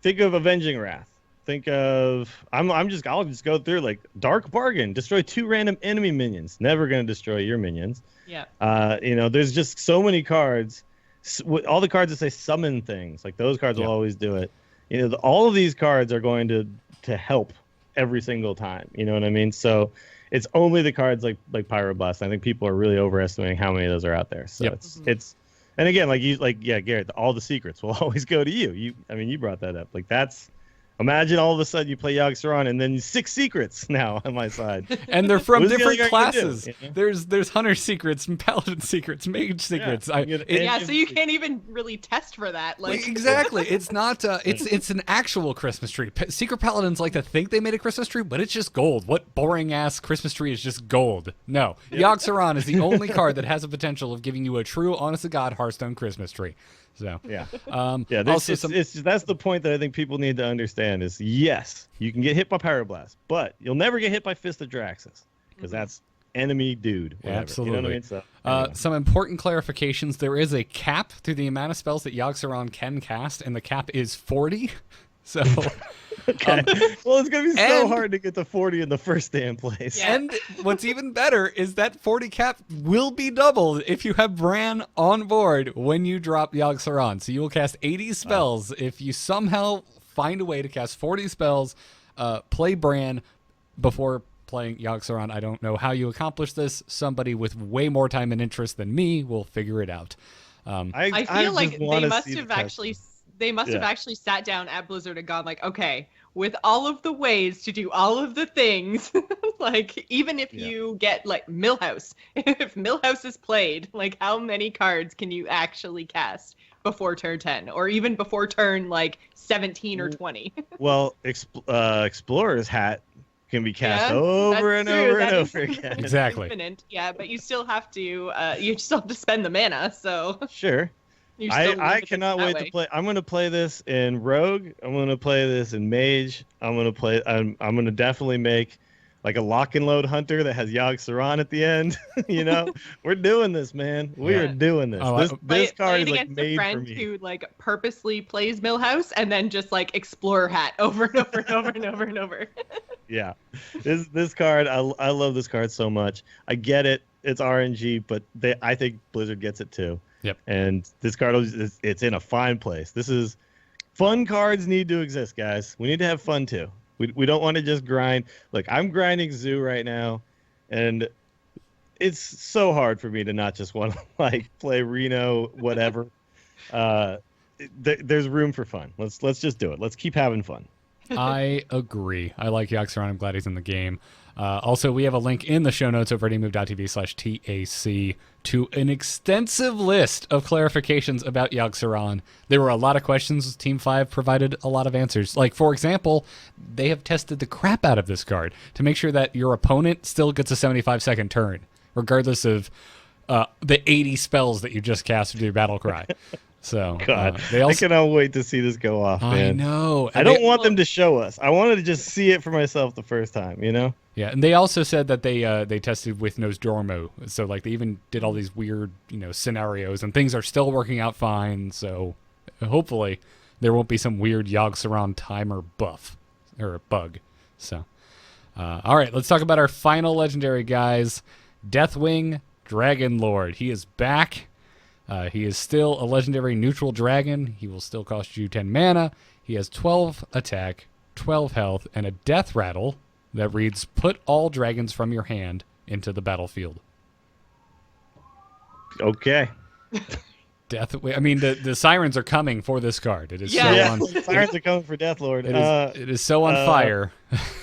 think of Avenging Wrath. Think of I'll just go through like Dark Bargain. Destroy 2 random enemy minions. Never going to destroy your minions. Yeah. There's just so many cards. All the cards that say summon things, like those cards will always do it. All of these cards are going to help every single time. You know what I mean? So it's only the cards like Pyroblast. I think people are really overestimating how many of those are out there. So it's and again, Garrett, all the secrets will always go to you. You brought that up. Like that's Imagine all of a sudden you play Yogg-Saron and then 6 secrets now on my side. And they're from What is the different other guy gonna do, classes. you know? There's hunter secrets and paladin secrets, mage secrets. Yeah, so you can't even really test for that. Like Exactly. It's not. It's an actual Christmas tree. Secret paladins like to think they made a Christmas tree, but it's just gold. What boring ass Christmas tree is just gold? No, Yogg-Saron is the only card that has a potential of giving you a true, honest to God Hearthstone Christmas tree. So yeah, also that's the point that I think people need to understand is yes, you can get hit by Pyroblast, but you'll never get hit by Fist of Draxus because that's enemy dude. Whatever. Absolutely. You know what I mean? So, anyway. Some important clarifications. There is a cap to the amount of spells that Yogg-Saron can cast, and the cap is 40. So, okay. Well, it's going to be so hard to get to 40 in the first damn place. Yeah. And what's even better is that 40 cap will be doubled if you have Bran on board when you drop Yogg-Saron. So you will cast 80 spells. If you somehow find a way to cast 40 spells, play Bran before playing Yogg-Saron. I don't know how you accomplish this. Somebody with way more time and interest than me will figure it out. I feel like they must have actually sat down at Blizzard and gone like, okay, with all of the ways to do all of the things, like even if you get like Millhouse, if Millhouse is played, like how many cards can you actually cast before turn 10 or even before turn like 17 or 20? Well, Explorer's Hat can be cast over and over and over again. Exactly. Infinite. Yeah, but you still have to spend the mana, so Sure. I cannot wait to play. I'm going to play this in Rogue. I'm going to play this in Mage. I'm going to definitely make like a lock and load hunter that has Yogg-Saron at the end. You know, we're doing this, man. We are doing this. This card is like made for me. Who like purposely plays Millhouse and then just like Explorer Hat over and over and over and over and over. Yeah, this card. I love this card so much. I get it. It's RNG, but I think Blizzard gets it too. Yep. And this card it's in a fine place. This is fun cards need to exist, guys. We need to have fun too. We don't want to just grind. Look, I'm grinding Zoo right now, and it's so hard for me to not just want to like play Reno, whatever. There's room for fun. Let's just do it. Let's keep having fun. I agree. I like Yogg-Saron. I'm glad he's in the game. Also, we have a link in the show notes over at emove.tv/TAC to an extensive list of clarifications about Yogg-Saron. There were a lot of questions. Team 5 provided a lot of answers. Like, for example, they have tested the crap out of this card to make sure that your opponent still gets a 75-second turn, regardless of the 80 spells that you just cast with your battle cry. So God, I cannot wait to see this go off, man. I know. I don't want them to show us. I wanted to just see it for myself the first time, you know? Yeah, and they also said that they tested with Nosdormu. So like they even did all these weird, scenarios, and things are still working out fine. So hopefully there won't be some weird Yogg-Saron timer buff or bug. So all right, let's talk about our final legendary, guys. Deathwing Dragonlord. He is back. He is still a legendary neutral dragon. He will still cost you 10 mana. He has 12 attack, 12 health, and a death rattle that reads, put all dragons from your hand into the battlefield. Okay. I mean, the sirens are coming for this card. It is sirens are coming for Deathlord. It is so on fire.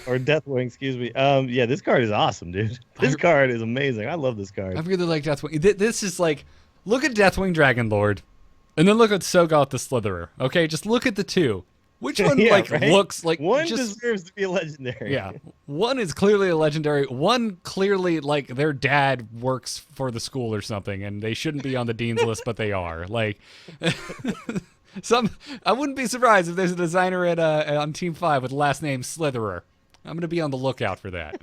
Or Deathwing, excuse me. Yeah, this card is awesome, dude. This card is amazing. I love this card. I really like Deathwing. This is like, look at Deathwing Dragonlord, and then look at Sogoth the Slitherer. Okay, just look at the two. Which one looks like one deserves to be a legendary? Yeah, one is clearly a legendary. One clearly like their dad works for the school or something, and they shouldn't be on the dean's list, but they are. Like, I wouldn't be surprised if there's a designer on Team 5 with the last name Slitherer. I'm gonna be on the lookout for that.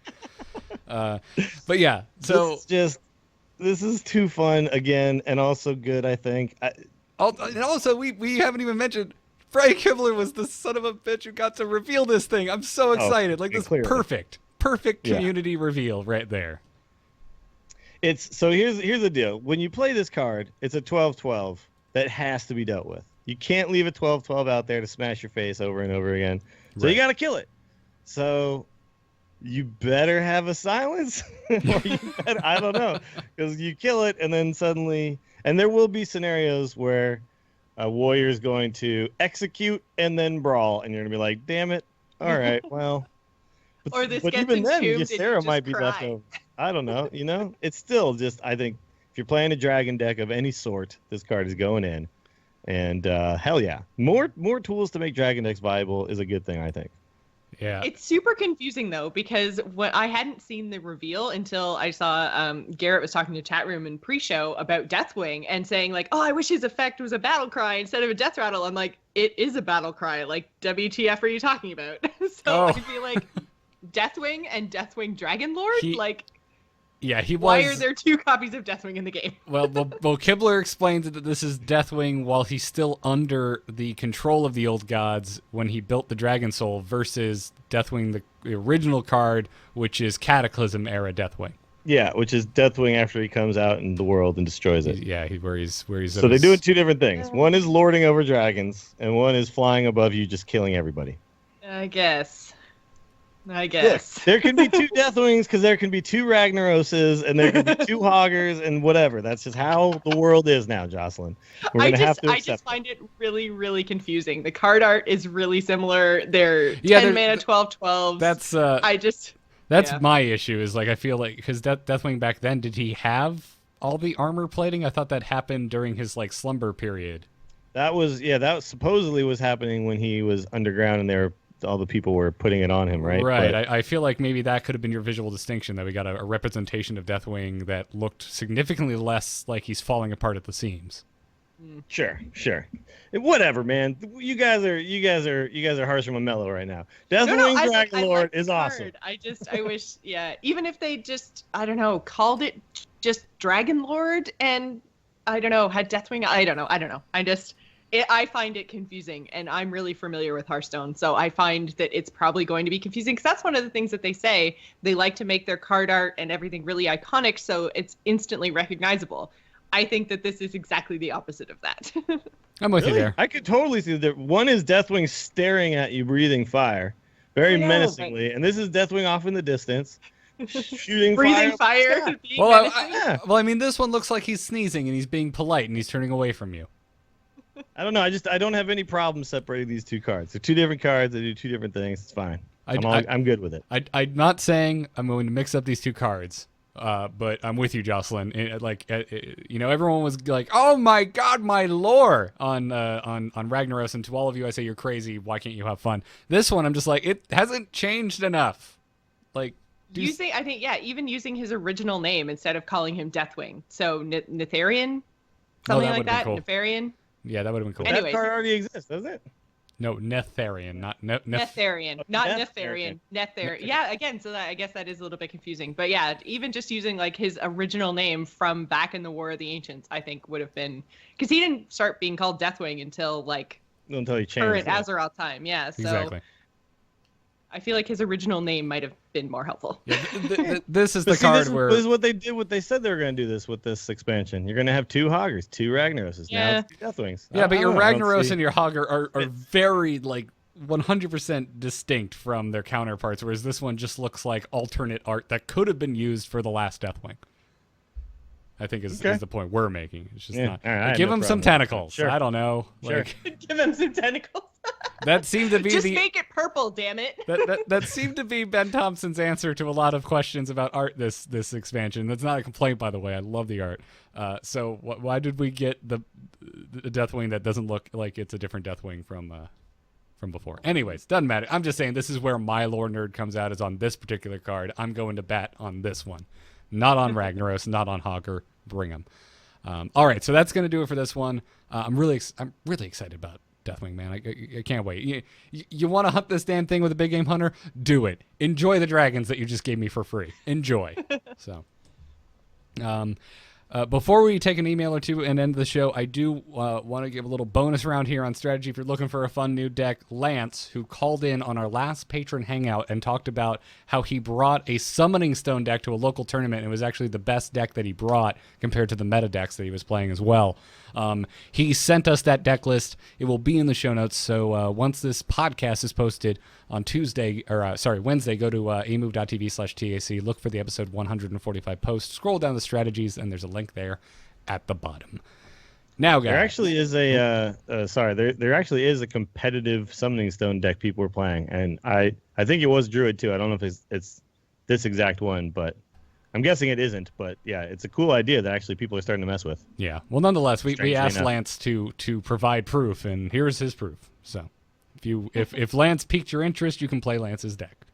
But yeah, so this is too fun again, and also good. I think. And also, we haven't even mentioned. Frank Kibler was the son of a bitch who got to reveal this thing. I'm so excited. This perfect community reveal right there. So here's the deal. When you play this card, it's a 12/12 that has to be dealt with. You can't leave a 12/12 out there to smash your face over and over again. So you got to kill it. So you better have a silence, or I don't know, because you kill it and then suddenly, and there will be scenarios where a warrior's going to execute and then brawl, and you're gonna be like, damn it, all right, well. Or this but gets even then, entombed and you Ysera just might be cry. left over. I don't know. It's still just, I think if you're playing a dragon deck of any sort, this card is going in. And hell yeah, more tools to make dragon decks viable is a good thing, I think. Yeah. It's super confusing though, because what I hadn't seen the reveal until I saw Garrett was talking to chat room in pre-show about Deathwing and saying like, oh, I wish his effect was a battle cry instead of a death rattle. I'm like, it is a battle cry. Like, WTF are you talking about? So I feel like Deathwing and Deathwing Dragonlord, Yeah, he was. why are there 2 copies of Deathwing in the game? Well, Kibler explains that this is Deathwing while he's still under the control of the old gods when he built the Dragon Soul versus Deathwing, the original card, which is Cataclysm era Deathwing. Yeah, which is Deathwing after he comes out in the world and destroys it. Yeah, where he's. So they do it 2 different things. One is lording over dragons, and one is flying above you, just killing everybody. I guess. Look, there can be 2 Deathwings because there can be 2 Ragnaroses and there can be 2 Hoggers and whatever. That's just how the world is now, Jocelyn. We're gonna have to I accept just find it really, really confusing. The card art is really similar. They're 10 mana, 12/12s. That's my issue. Is like I feel like because Deathwing back then, did he have all the armor plating? I thought that happened during his like slumber period. That supposedly was happening when he was underground and all the people were putting it on him, right? Right. But I feel like maybe that could have been your visual distinction, that we got a representation of Deathwing that looked significantly less like he's falling apart at the seams. Sure. Whatever, man. You guys are harsh and mellow right now. Deathwing Dragonlord is awesome. I wish, even if they just, I don't know, called it just Dragonlord and, I don't know, had Deathwing, I don't know. I find it confusing, and I'm really familiar with Hearthstone, so I find that it's probably going to be confusing, because that's one of the things that they say. They like to make their card art and everything really iconic, so it's instantly recognizable. I think that this is exactly the opposite of that. I'm with you there. I could totally see that. One is Deathwing staring at you, breathing fire, very menacingly, and this is Deathwing off in the distance, shooting breathing fire. Well, I mean, this one looks like he's sneezing and he's being polite and he's turning away from you. I don't know. I don't have any problem separating these 2 cards. They're 2 different cards. They do 2 different things. It's fine. I'm good with it. I'm not saying I'm going to mix up these 2 cards, but I'm with you, Jocelyn. Everyone was like, "Oh my God, my lore!" on Ragnaros, and to all of you, I say you're crazy. Why can't you have fun? This one, I'm just like, it hasn't changed enough. Like even using his original name instead of calling him Deathwing. So Netharian, something like that. Cool. Nefarian. Yeah, that would have been cool. Anyways, that card already exists, doesn't it? No, Netharian, not Netharian, not Nefarian. Netharian. Yeah, again, so I guess that is a little bit confusing. But yeah, even just using like his original name from back in the War of the Ancients, I think would have been, because he didn't start being called Deathwing until he changed current Azeroth time. Yeah, so exactly. I feel like his original name might have been more helpful. Yeah, this is the card where this is what they did. What they said they were going to do this with this expansion. You're going to have 2 Hoggers, 2 Ragnaroses. Yeah. Now it's 2 Deathwings. Yeah, but your Ragnaros and your Hogger are very 100% distinct from their counterparts, whereas this one just looks like alternate art that could have been used for the last Deathwing. I think is the point we're making. It's just not. Right, give him some tentacles. Sure. I don't know. Sure. Give him some tentacles. That seemed to be just make it purple, damn it. that seemed to be Ben Thompson's answer to a lot of questions about art this expansion. That's not a complaint, by the way. I love the art. So why did we get the Deathwing that doesn't look like it's a different Deathwing from before? Anyways, doesn't matter. I'm just saying this is where my lore nerd comes out, is on this particular card. I'm going to bat on this one. Not on Ragnaros, not on Hogger. Bring him. All right, so that's going to do it for this one. I'm really excited about Deathwing, man. I can't wait. You want to hunt this damn thing with a big game hunter? Do it. Enjoy the dragons that you just gave me for free. Enjoy. So, before we take an email or two and end the show, I do want to give a little bonus round here on strategy. If you're looking for a fun new deck, Lance, who called in on our last patron hangout and talked about how he brought a Summoning Stone deck to a local tournament, and it was actually the best deck that he brought compared to the meta decks that he was playing as well. He sent us that deck list. It will be in the show notes. So once this podcast is posted on Wednesday, go to amove.tv/TAC, look for the episode 145 post, scroll down the strategies, and there's a link there at the bottom. Now, guys. There actually is there actually is a competitive Summoning Stone deck people were playing, and I think it was Druid too. I don't know if it's this exact one, but I'm guessing it isn't. But yeah, it's a cool idea that actually people are starting to mess with. Yeah. Well, nonetheless, we Strangely asked enough. Lance to provide proof, and here's his proof. So, if Lance piqued your interest, you can play Lance's deck.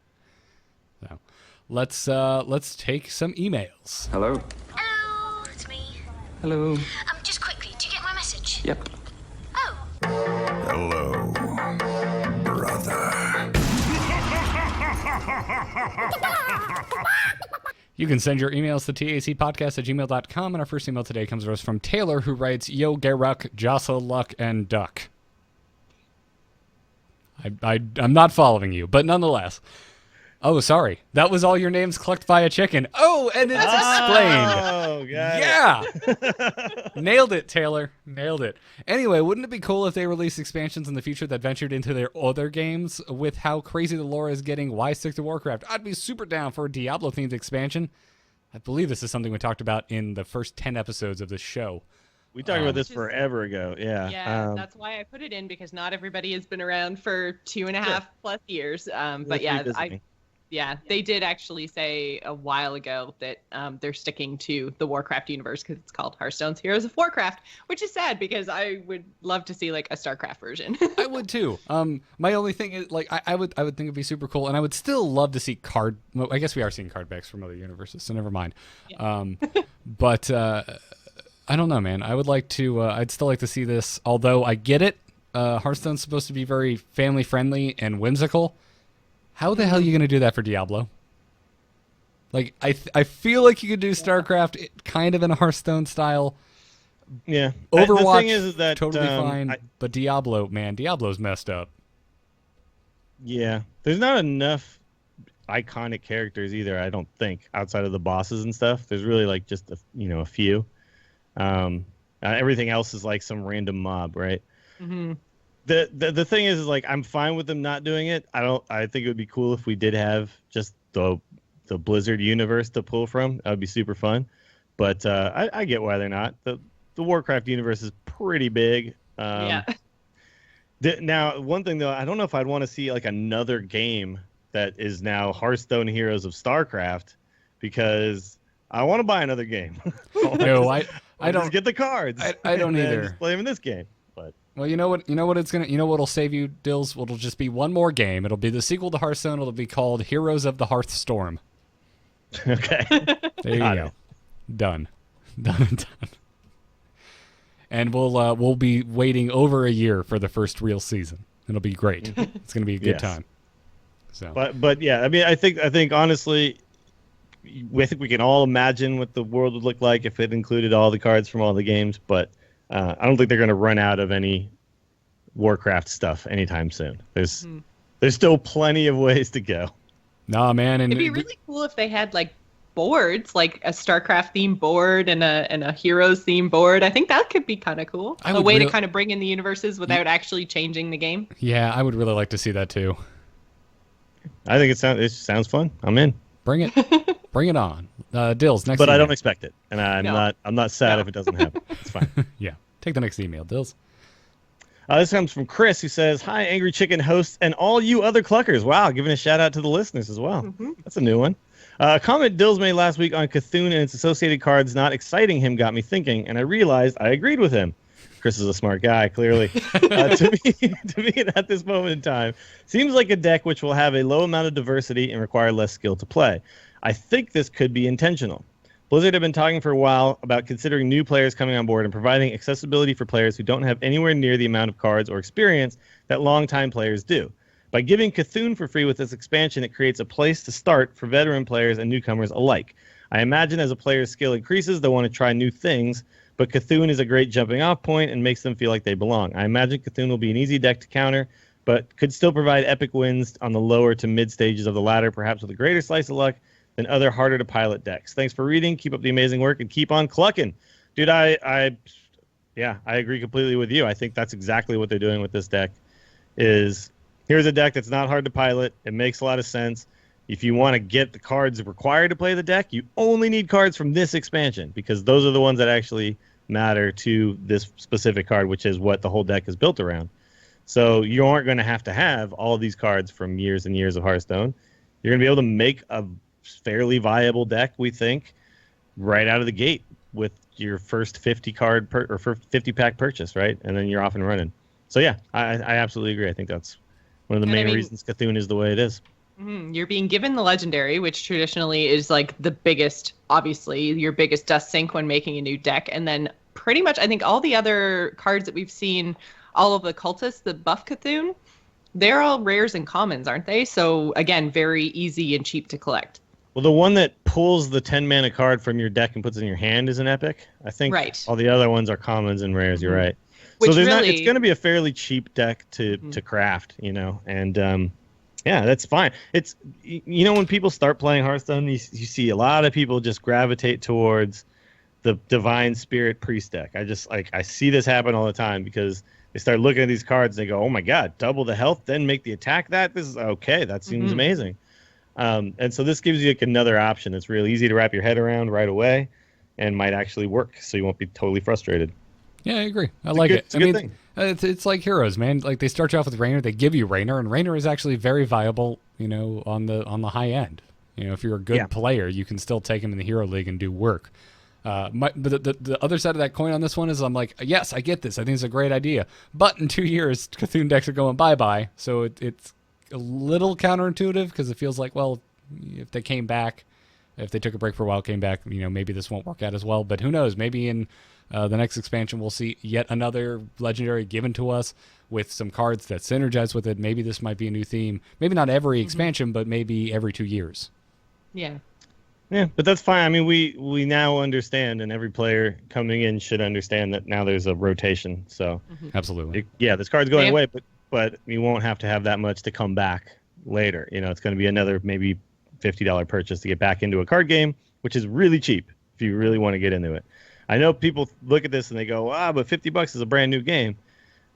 So, let's take some emails. Hello? Hello, it's me. Hello. Just quickly, do you get my message? Yep. Oh, Hello, brother. You can send your emails to tacpodcast@gmail.com, and our first email today comes to us from Taylor, who writes, Yo, Geruk, Jostle, Luck, and Duck. I'm not following you, but nonetheless. Oh, sorry. That was all your names clucked by a chicken. Oh, and it's explained. Oh, got Yeah. Nailed it, Taylor. Nailed it. Anyway, wouldn't it be cool if they released expansions in the future that ventured into their other games? With how crazy the lore is getting, why stick to Warcraft? I'd be super down for a Diablo-themed expansion. I believe this is something we talked about in the first 10 episodes of this show. We talked about this Which is- forever ago. Yeah. Yeah, that's why I put it in, because not everybody has been around for 2.5 plus years. But yeah, revisit me. they did actually say a while ago that they're sticking to the Warcraft universe because it's called Hearthstone's Heroes of Warcraft, which is sad because I would love to see like a StarCraft version. I would too. My only thing is, like, I would think it'd be super cool, and I would still love to see card. Well, I guess we are seeing card backs from other universes, so never mind. Yeah. But I don't know, man. I would like to. I'd still like to see this. Although I get it, Hearthstone's supposed to be very family friendly and whimsical. How the hell are you gonna do that for Diablo? Like, I feel like you could do StarCraft kind of in a Hearthstone style. Yeah. Overwatch, The thing is that totally fine. I- But Diablo, man, Diablo's messed up. Yeah, there's not enough iconic characters either. I don't think outside of the bosses and stuff. There's really like just a few. Everything else is like some random mob, right? Mm-hmm. The thing is like I'm fine with them not doing it. I think it would be cool if we did have just the Blizzard universe to pull from. That would be super fun. But I get why they're not. The Warcraft universe is pretty big. Yeah. Now, one thing though, I don't know if I'd want to see like another game that is now Hearthstone Heroes of StarCraft, because I want to buy another game. No, I I'll don't just get the cards. I don't and then either. Just play them in this game. But Well, you know what'll save you, Dills? It'll just be one more game. It'll be the sequel to Hearthstone. It'll be called Heroes of the Hearthstorm. okay. There you Got go. it. Done. Done. And we'll be waiting over a year for the first real season. It'll be great. It's gonna be a good Yes. time. So But yeah, I mean, I think honestly, I think we can all imagine what the world would look like if it included all the cards from all the games. But I don't think they're going to run out of any Warcraft stuff anytime soon. There's still plenty of ways to go. nah, man, and It'd be really cool if they had like boards, like a StarCraft themed board and a Heroes themed board. I think that could be kind of cool. I A would way to real- kind of bring in the universes without actually changing the game. yeah, I would really like to see that too. I think it sounds fun. I'm in. Bring it on. Dills, next. But I email. don't expect it, and I'm No. not sad No. if it doesn't happen. It's fine. Yeah, take the next email, Dills. This comes from Chris, who says, "Hi, Angry Chicken hosts and all you other cluckers." Wow, giving a shout out to the listeners as well. That's a new one. A comment Dills made last week on Cthulhu and its associated cards not exciting him got me thinking, and I realized I agreed with him. Chris is a smart guy, clearly. To me, at this moment in time, seems like a deck which will have a low amount of diversity and require less skill to play. I think this could be intentional. Blizzard have been talking for a while about considering new players coming on board and providing accessibility for players who don't have anywhere near the amount of cards or experience that longtime players do. By giving Cthulhu for free with this expansion, it creates a place to start for veteran players and newcomers alike. I imagine as a player's skill increases, they'll want to try new things, but Cthulhu is a great jumping off point and makes them feel like they belong. I imagine Cthulhu will be an easy deck to counter, but could still provide epic wins on the lower to mid stages of the ladder, perhaps with a greater slice of luck than other harder to pilot decks. Thanks for reading. Keep up the amazing work and keep on clucking. Dude, I agree completely with you. I think that's exactly what they're doing with this deck. Is here's a deck that's not hard to pilot. It makes a lot of sense. If you want to get the cards required to play the deck, you only need cards from this expansion, because those are the ones that actually matter to this specific card, which is what the whole deck is built around. So you aren't going to have all of these cards from years and years of Hearthstone. You're going to be able to make a fairly viable deck, we think, right out of the gate with your first 50 pack purchase, right? And then you're off and running. So yeah, I absolutely agree. I think that's one of the main reasons Cthulhu is the way it is. You're being given the legendary, which traditionally is like the biggest, obviously, your biggest dust sink when making a new deck. And then pretty much, I think all the other cards that we've seen, all of the cultists, the buff Cthulhu, they're all rares and commons, aren't they? So again, very easy and cheap to collect. Well, the one that pulls the 10 mana card from your deck and puts it in your hand is an epic. I think all the other ones are commons and rares. You're right. Which so it's going to be a fairly cheap deck to craft, and yeah, that's fine. It's when people start playing Hearthstone, you see a lot of people just gravitate towards the Divine Spirit Priest deck. I see this happen all the time because they start looking at these cards and they go, "Oh my God, double the health, then make the attack." This is okay. That seems amazing. And so this gives you another option. It's really easy to wrap your head around right away, and might actually work. So you won't be totally frustrated. Yeah, I agree. I like it. It's a good thing. It's like Heroes, man. Like they start you off with Rainer, they give you Rainer, and Rainer is actually very viable. On the high end. If you're a good player, you can still take him in the Hero League and do work. But the other side of that coin on this one is I'm like, yes, I get this. I think it's a great idea. But in 2 years, Cthulhu decks are going bye-bye. So it's a little counterintuitive because it feels like, well, if they came back, if they took a break for a while, came back, maybe this won't work out as well. But who knows? Maybe in the next expansion, we'll see yet another legendary given to us with some cards that synergize with it. Maybe this might be a new theme. Maybe not every expansion, but maybe every 2 years. Yeah. Yeah, but that's fine. I mean, we now understand, and every player coming in should understand that now there's a rotation. So absolutely, this card's going away, but you won't have to have that much to come back later. It's going to be another maybe $50 purchase to get back into a card game, which is really cheap if you really want to get into it. I know people look at this and they go, but $50 is a brand new game.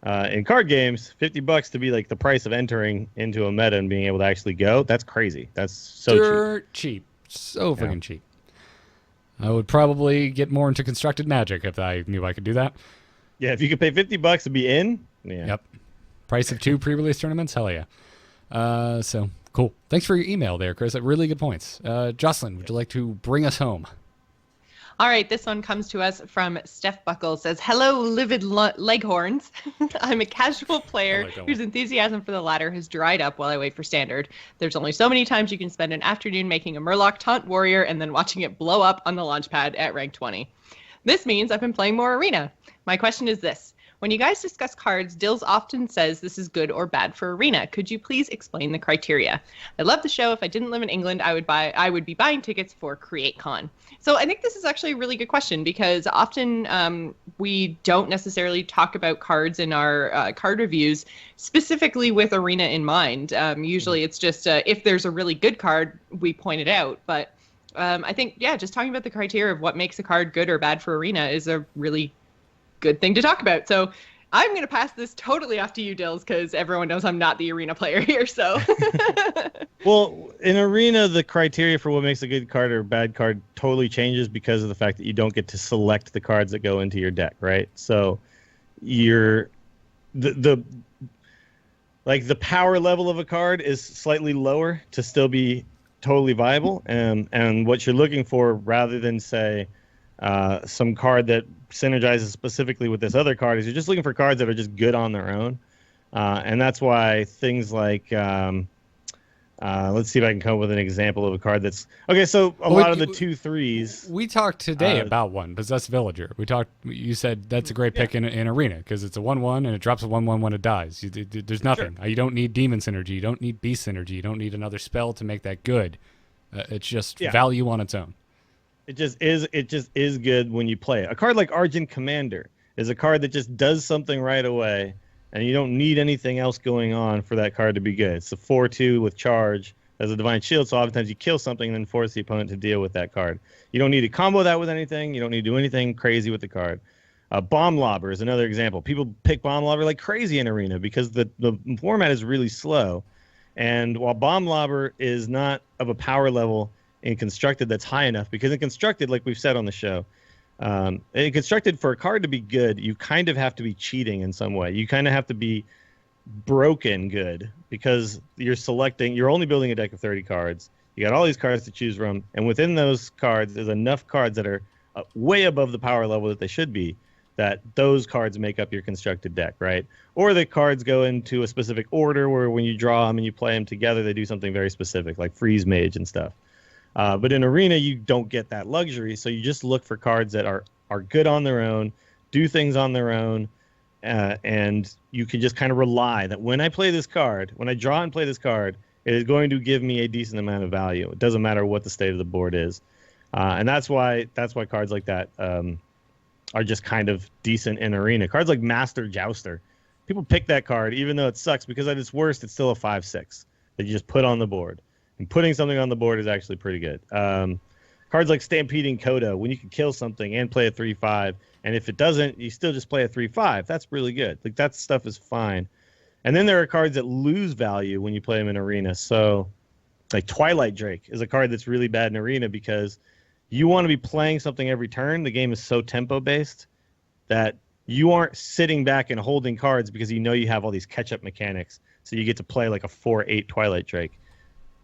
In card games, $50 to be like the price of entering into a meta and being able to actually go, that's crazy. That's so cheap. So freaking cheap. I would probably get more into constructed magic if I knew I could do that. Yeah, if you could pay $50 to be in. Yeah. Yep. Price of 2 pre-release tournaments? Hell yeah. So, cool. Thanks for your email there, Chris. Really good points. Jocelyn, would you like to bring us home? All right, this one comes to us from Steph Buckle. Says, hello, livid leghorns. I'm a casual player whose enthusiasm for the latter has dried up while I wait for standard. There's only so many times you can spend an afternoon making a Murloc taunt warrior and then watching it blow up on the launch pad at rank 20. This means I've been playing more Arena. My question is this. When you guys discuss cards, Dills often says this is good or bad for Arena. Could you please explain the criteria? I love the show. If I didn't live in England, I would be buying tickets for CreateCon. So I think this is actually a really good question because often we don't necessarily talk about cards in our card reviews specifically with Arena in mind. Usually it's just if there's a really good card, we point it out. But I think, just talking about the criteria of what makes a card good or bad for Arena is a really good thing to talk about. So I'm going to pass this totally off to you, Dills, because everyone knows I'm not the Arena player here. So, well, in Arena, the criteria for what makes a good card or bad card totally changes because of the fact that you don't get to select the cards that go into your deck, right? So, the power level of a card is slightly lower to still be totally viable, and what you're looking for, rather than say some card that synergizes specifically with this other card, is you're just looking for cards that are just good on their own, and that's why things like let's see if I can come up with an example of a card that's okay. So a lot of the 2/3s. We talked today about one Possessed Villager. You said that's a great pick in Arena because it's a 1/1 and it drops a 1/1 when it dies. There's nothing. You don't need Demon Synergy. You don't need Beast Synergy. You don't need another spell to make that good. It's just value on its own. It just is good when you play it. A card like Argent Commander is a card that just does something right away, and you don't need anything else going on for that card to be good. It's a 4/2 with charge as a Divine Shield, so oftentimes you kill something and then force the opponent to deal with that card. You don't need to combo that with anything. You don't need to do anything crazy with the card. Bomb Lobber is another example. People pick Bomb Lobber like crazy in Arena because the format is really slow. And while Bomb Lobber is not of a power level in Constructed that's high enough, because in Constructed, like we've said on the show, And constructed, for a card to be good, you kind of have to be cheating in some way. You kind of have to be broken good, because you're only building a deck of 30 cards. You got all these cards to choose from, and within those cards, there's enough cards that are way above the power level that they should be, that those cards make up your constructed deck, right? Or the cards go into a specific order where when you draw them and you play them together, they do something very specific, like Freeze Mage and stuff. But in Arena, you don't get that luxury, so you just look for cards that are good on their own, do things on their own, and you can just kind of rely that when I draw and play this card, it is going to give me a decent amount of value. It doesn't matter what the state of the board is. And that's why cards like that are just kind of decent in Arena. Cards like Master Jouster, people pick that card even though it sucks, because at its worst, it's still a 5/6 that you just put on the board. And putting something on the board is actually pretty good. Cards like Stampeding Coda, when you can kill something and play a 3/5, and if it doesn't, you still just play a 3/5. That's really good. Like, that stuff is fine. And then there are cards that lose value when you play them in Arena. So, like Twilight Drake is a card that's really bad in Arena, because you want to be playing something every turn. The game is so tempo-based that you aren't sitting back and holding cards, because you know you have all these catch-up mechanics. So you get to play like a 4/8 Twilight Drake.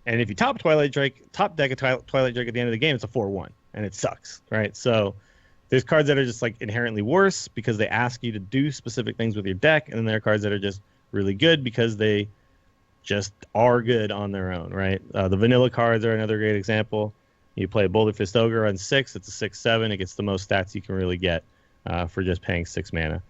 And if you top deck a Twilight Drake at the end of the game, it's a 4/1, and it sucks, right? So there's cards that are just like inherently worse because they ask you to do specific things with your deck, and then there are cards that are just really good because they just are good on their own, right? The vanilla cards are another great example. You play a Boulder Fist Ogre on 6, it's a 6/7, it gets the most stats you can really get for just paying 6 mana.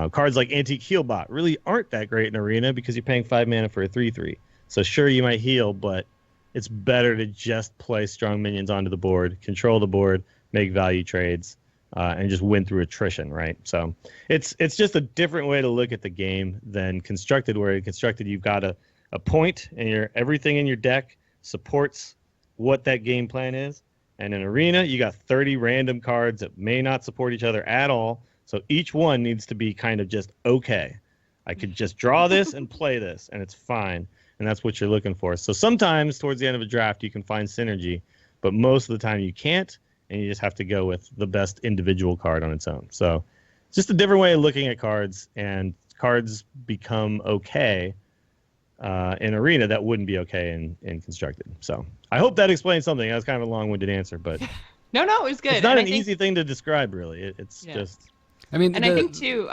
Cards like Antique Healbot really aren't that great in Arena because you're paying 5 mana for a 3/3. So sure, you might heal, but it's better to just play strong minions onto the board, control the board, make value trades, and just win through attrition, right? So it's just a different way to look at the game than Constructed, where in Constructed you've got a point, and everything in your deck supports what that game plan is. And in Arena, you got 30 random cards that may not support each other at all. So each one needs to be kind of just okay. I could just draw this and play this, and it's fine. And that's what you're looking for. So sometimes towards the end of a draft, you can find synergy, but most of the time you can't, and you just have to go with the best individual card on its own. So it's just a different way of looking at cards, and cards become okay in Arena that wouldn't be okay in Constructed. So I hope that explains something. That was kind of a long-winded answer, but No, it was good. it's not And an easy thing to describe, really. It's just... I mean, I think too,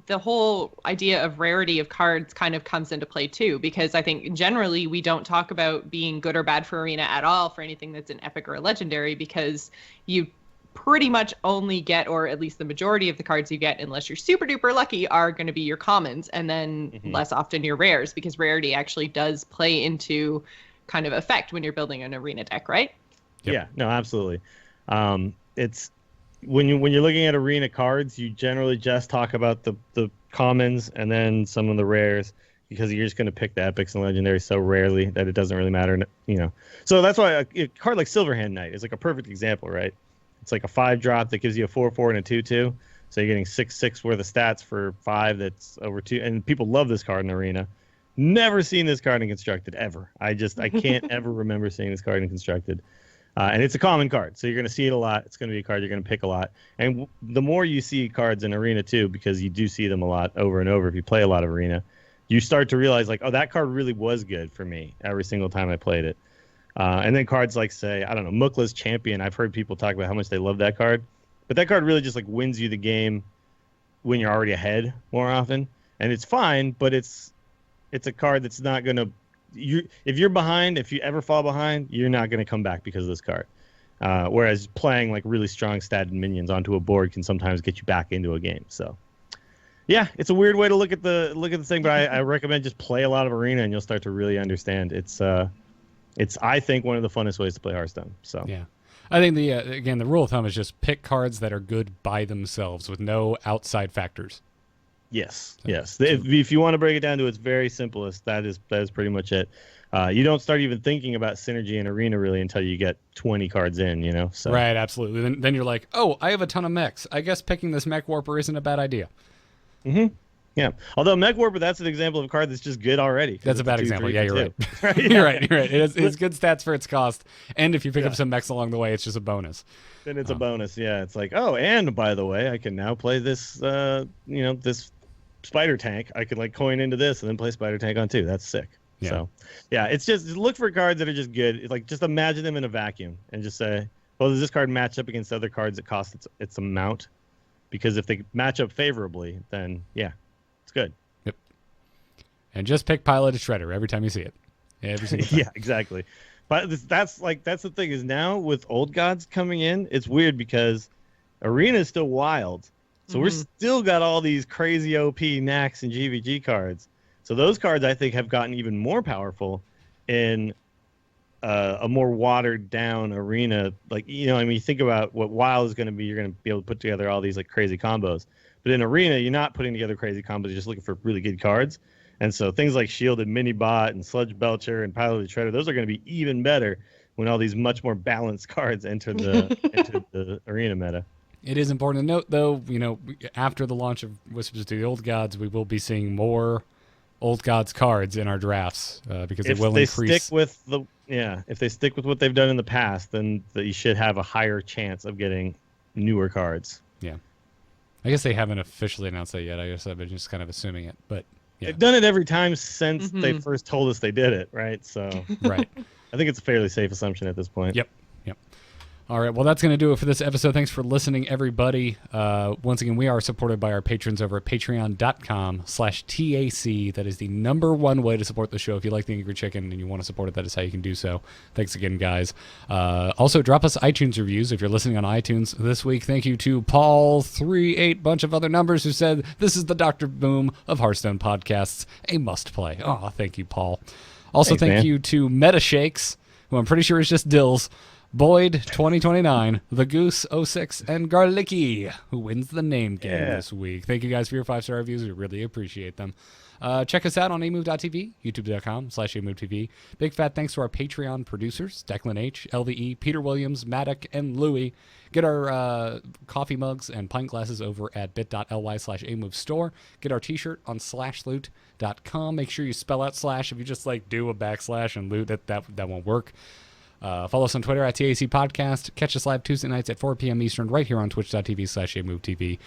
the whole idea of rarity of cards kind of comes into play too, because I think generally we don't talk about being good or bad for Arena at all for anything that's an epic or a legendary, because you pretty much only get, or at least the majority of the cards you get, unless you're super duper lucky, are going to be your commons, and then less often your rares, because rarity actually does play into kind of effect when you're building an Arena deck, right? Yep. Yeah, no, absolutely. It's when you're looking at Arena cards, you generally just talk about the commons and then some of the rares, because you're just going to pick the epics and legendaries so rarely that it doesn't really matter, you know. So that's why a card like Silverhand Knight is like a perfect example, right? It's like a 5-drop that gives you a 4/4 and a 2/2. So you're getting 6/6 worth of stats for 5 that's over 2. And people love this card in Arena. Never seen this card in Constructed, ever. I can't ever remember seeing this card in Constructed. And it's a common card, so you're going to see it a lot. It's going to be a card you're going to pick a lot. And the more you see cards in Arena, too, because you do see them a lot over and over if you play a lot of Arena, you start to realize, like, oh, that card really was good for me every single time I played it. And then cards like, say, I don't know, Mukla's Champion. I've heard people talk about how much they love that card. But that card really just, like, wins you the game when you're already ahead more often. And it's fine, but it's a card that's not going to... if you're behind, if you ever fall behind, you're not going to come back because of this card. Whereas playing like really strong statted minions onto a board can sometimes get you back into a game. So, yeah, it's a weird way to look at the thing, but I recommend just play a lot of Arena and you'll start to really understand. It's I think one of the funnest ways to play Hearthstone. So yeah, I think the rule of thumb is just pick cards that are good by themselves with no outside factors. Yes. If you want to break it down to its very simplest, that is pretty much it. You don't start even thinking about synergy in Arena really until you get 20 cards in, you know? So. Right, absolutely. Then you're like, oh, I have a ton of mechs. I guess picking this mech warper isn't a bad idea. Mm-hmm. Yeah. Although Mech Warper, that's an example of a card that's just good already. That's a bad example. Yeah, you're right. Right? You're right. You're right. It's good stats for its cost, and if you pick up Yeah. some mechs along the way, it's just a bonus. Then it's a bonus. Yeah. It's like, oh, and by the way, I can now play this, this spider tank. I could like coin into this and then play spider tank on too. That's sick. Yeah. So, yeah, it's just look for cards that are just good. It's like just imagine them in a vacuum and just say, well, does this card match up against other cards that cost its amount? Because if they match up favorably, then yeah, it's good. Yep. And just pick Pilot Shredder every time you see it. Every single time. Yeah, exactly. But that's the thing is now with old gods coming in, it's weird because Arena is still wild. So we're still got all these crazy OP Nax and GVG cards. So those cards I think have gotten even more powerful in a more watered down Arena. Like, I mean, you think about what wild is going to be, you're going to be able to put together all these like crazy combos. But in Arena, you're not putting together crazy combos, you're just looking for really good cards. And so things like Shielded Minibot and Sludge Belcher and Piloted Shredder, those are going to be even better when all these much more balanced cards enter the Arena meta. It is important to note, though, after the launch of Wisps to the Old Gods, we will be seeing more Old Gods cards in our drafts because it will increase. If they stick with what they've done in the past, then you should have a higher chance of getting newer cards. Yeah. I guess they haven't officially announced that yet. I guess I've been just kind of assuming it, but yeah. They've done it every time since they first told us they did it, right? So right. I think it's a fairly safe assumption at this point. Yep. All right, well, that's going to do it for this episode. Thanks for listening, everybody. Once again, we are supported by our patrons over at patreon.com/TAC. That is the #1 way to support the show. If you like the Angry Chicken and you want to support it, that is how you can do so. Thanks again, guys. Also, drop us iTunes reviews if you're listening on iTunes this week. Thank you to Paul38, bunch of other numbers, who said, this is the Dr. Boom of Hearthstone podcasts, a must-play. Oh, thank you, Paul. Also, thank you to Metashakes, who I'm pretty sure is just Dills, Boyd 2029, The Goose 06, and Garlicky, who wins the name game this week. Thank you guys for your 5-star reviews. We really appreciate them. Check us out on amove.tv, youtube.com/amovetv. Big fat thanks to our Patreon producers, Declan H, LVE, Peter Williams, Maddock, and Louie. Get our coffee mugs and pint glasses over at bit.ly/amovestore. Get our t-shirt on slashloot.com. Make sure you spell out slash. If you just do a backslash and loot, that won't work. Follow us on Twitter at TAC Podcast. Catch us live Tuesday nights at 4 p.m. Eastern right here on twitch.tv/amovetv.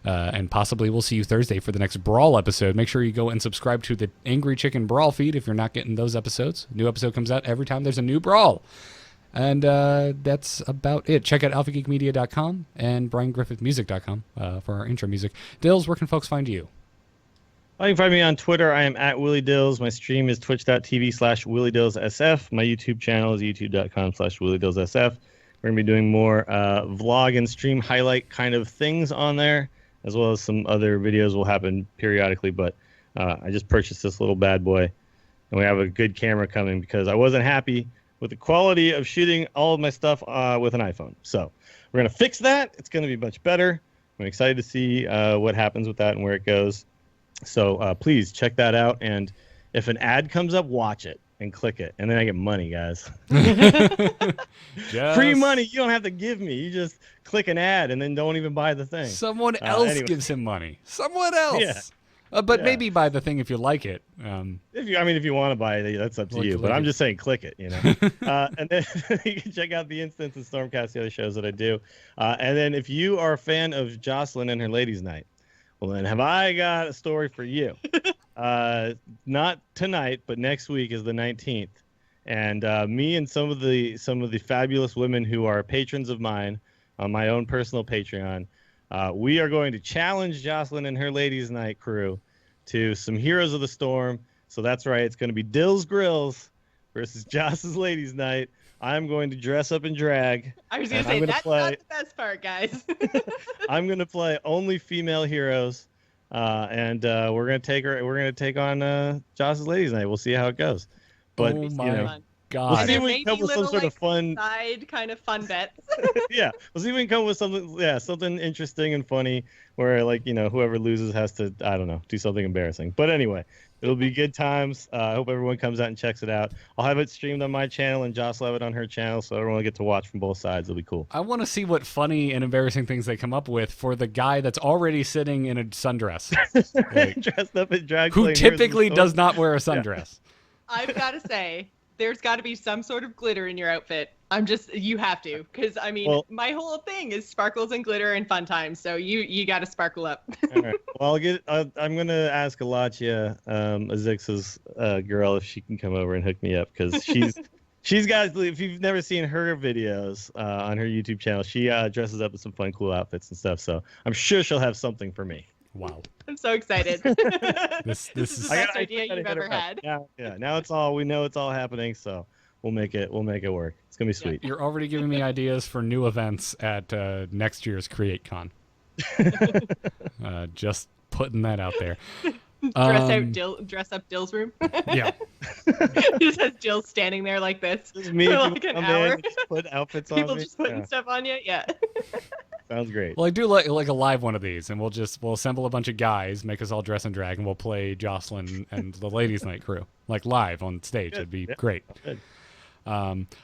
And possibly we'll see you Thursday for the next Brawl episode. Make sure you go and subscribe to the Angry Chicken Brawl feed if you're not getting those episodes. New episode comes out every time there's a new Brawl. And that's about it. Check out alphageekmedia.com and briangriffithmusic.com for our intro music. Dills, where can folks find you? You can find me on Twitter. I am at Willie Dills. My stream is twitch.tv/WillieDillsSF. My YouTube channel is youtube.com/WillieDillsSF. We're going to be doing more vlog and stream highlight kind of things on there, as well as some other videos will happen periodically. But I just purchased this little bad boy, and we have a good camera coming because I wasn't happy with the quality of shooting all of my stuff with an iPhone. So we're going to fix that. It's going to be much better. I'm excited to see what happens with that and where it goes. So please check that out, and if an ad comes up, watch it and click it, and then I get money, guys. Free money. You don't have to give me. You just click an ad and then don't even buy the thing. Someone else gives him money. Someone else. Yeah. But maybe buy the thing if you like it. If you want to buy it, that's up to you. But I'm just saying, click it. And then you can check out the Instance and Stormcast, the other shows that I do. And then if you are a fan of Jocelyn and her ladies' night, well, then have I got a story for you. Not tonight, but next week is the 19th. And me and some of the fabulous women who are patrons of mine on my own personal Patreon, we are going to challenge Jocelyn and her ladies' night crew to some Heroes of the Storm. So that's right. It's going to be Dill's Grills versus Joss's ladies' night. I'm going to dress up in drag. I was going to say, that's not the best part, guys. I'm going to play only female heroes, and we're going to take on Joss's ladies' night. We'll see how it goes. But oh my God. We'll And see there if we may come be with some little, sort of like, fun. side kind of fun bets. Yeah, we'll see if we can come with something. Yeah, something interesting and funny, where like whoever loses has to, I don't know, do something embarrassing. But anyway, it'll be good times. I hope everyone comes out and checks it out. I'll have it streamed on my channel and Joss will have it on her channel, so everyone will get to watch from both sides. It'll be cool. I want to see what funny and embarrassing things they come up with for the guy that's already sitting in a sundress, like, Dressed up in drag. who playing Heroes of the typically Storm. does not wear a sundress. I've got to say, there's got to be some sort of glitter in your outfit. You have to, because I mean, Well- my whole thing is sparkles and glitter and fun times. So you got to sparkle up. All right. Well, I'm gonna ask Alachia, Azix's girl, if she can come over and hook me up, because she's got. If you've never seen her videos on her YouTube channel, she dresses up in some fun, cool outfits and stuff. So I'm sure she'll have something for me. Wow. I'm so excited. This This is is the best idea you've ever had. Now it's all we know. It's all happening. So we'll make it work. It's gonna be sweet. You're already giving me ideas for new events at next year's CreateCon. Just putting that out there. Dress up Dill's room. Yeah. Just has Jill standing there like this Just me for and like people an come in hour. and just put outfits on People me. just putting Yeah, stuff on you. Yeah. sounds great. Well, I do like a live one of these, and we'll assemble a bunch of guys, make us all dress in drag, and we'll play Jocelyn and the Ladies' Night crew, like live on stage. Good. It'd be Yeah. great. Good.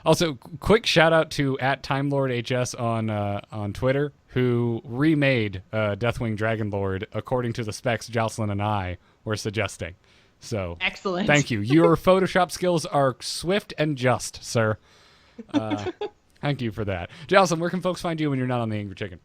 Also, quick shout out to @TimeLordHS on Twitter, who remade Deathwing Dragonlord according to the specs Jocelyn and I were suggesting. So Excellent. thank you. Your Photoshop skills are swift and just, sir. Thank you for that. Jocelyn, where can folks find you when you're not on the Angry Chicken?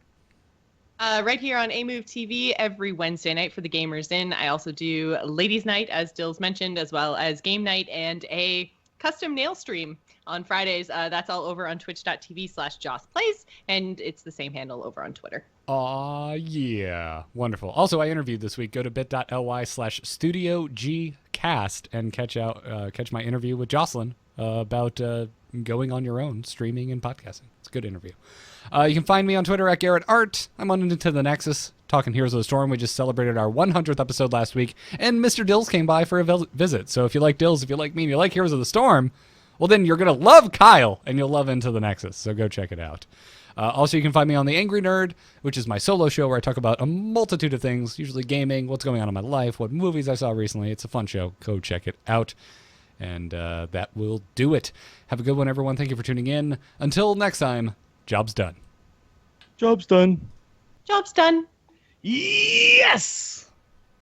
Right here on A-Move TV every Wednesday night for the Gamers In. I also do Ladies' Night, as Dill's mentioned, as well as Game Night and a custom nail stream on Fridays. That's all over on twitch.tv/JossPlays, and it's the same handle over on Twitter. Aw, yeah. Wonderful. Also, I interviewed this week. Go to bit.ly/StudioGcast and catch my interview with Jocelyn about going on your own, streaming and podcasting. It's a good interview. You can find me on Twitter @GarrettArt. I'm on Into the Nexus, talking Heroes of the Storm. We just celebrated our 100th episode last week, and Mr. Dills came by for a visit. So if you like Dills, if you like me, and you like Heroes of the Storm, well, then you're going to love Kyle, and you'll love Into the Nexus. So go check it out. Also, you can find me on The Angry Nerd, which is my solo show where I talk about a multitude of things, usually gaming, what's going on in my life, what movies I saw recently. It's a fun show. Go check it out. And that will do it. Have a good one, everyone. Thank you for tuning in. Until next time, job's done. Job's done. Job's done. Yes.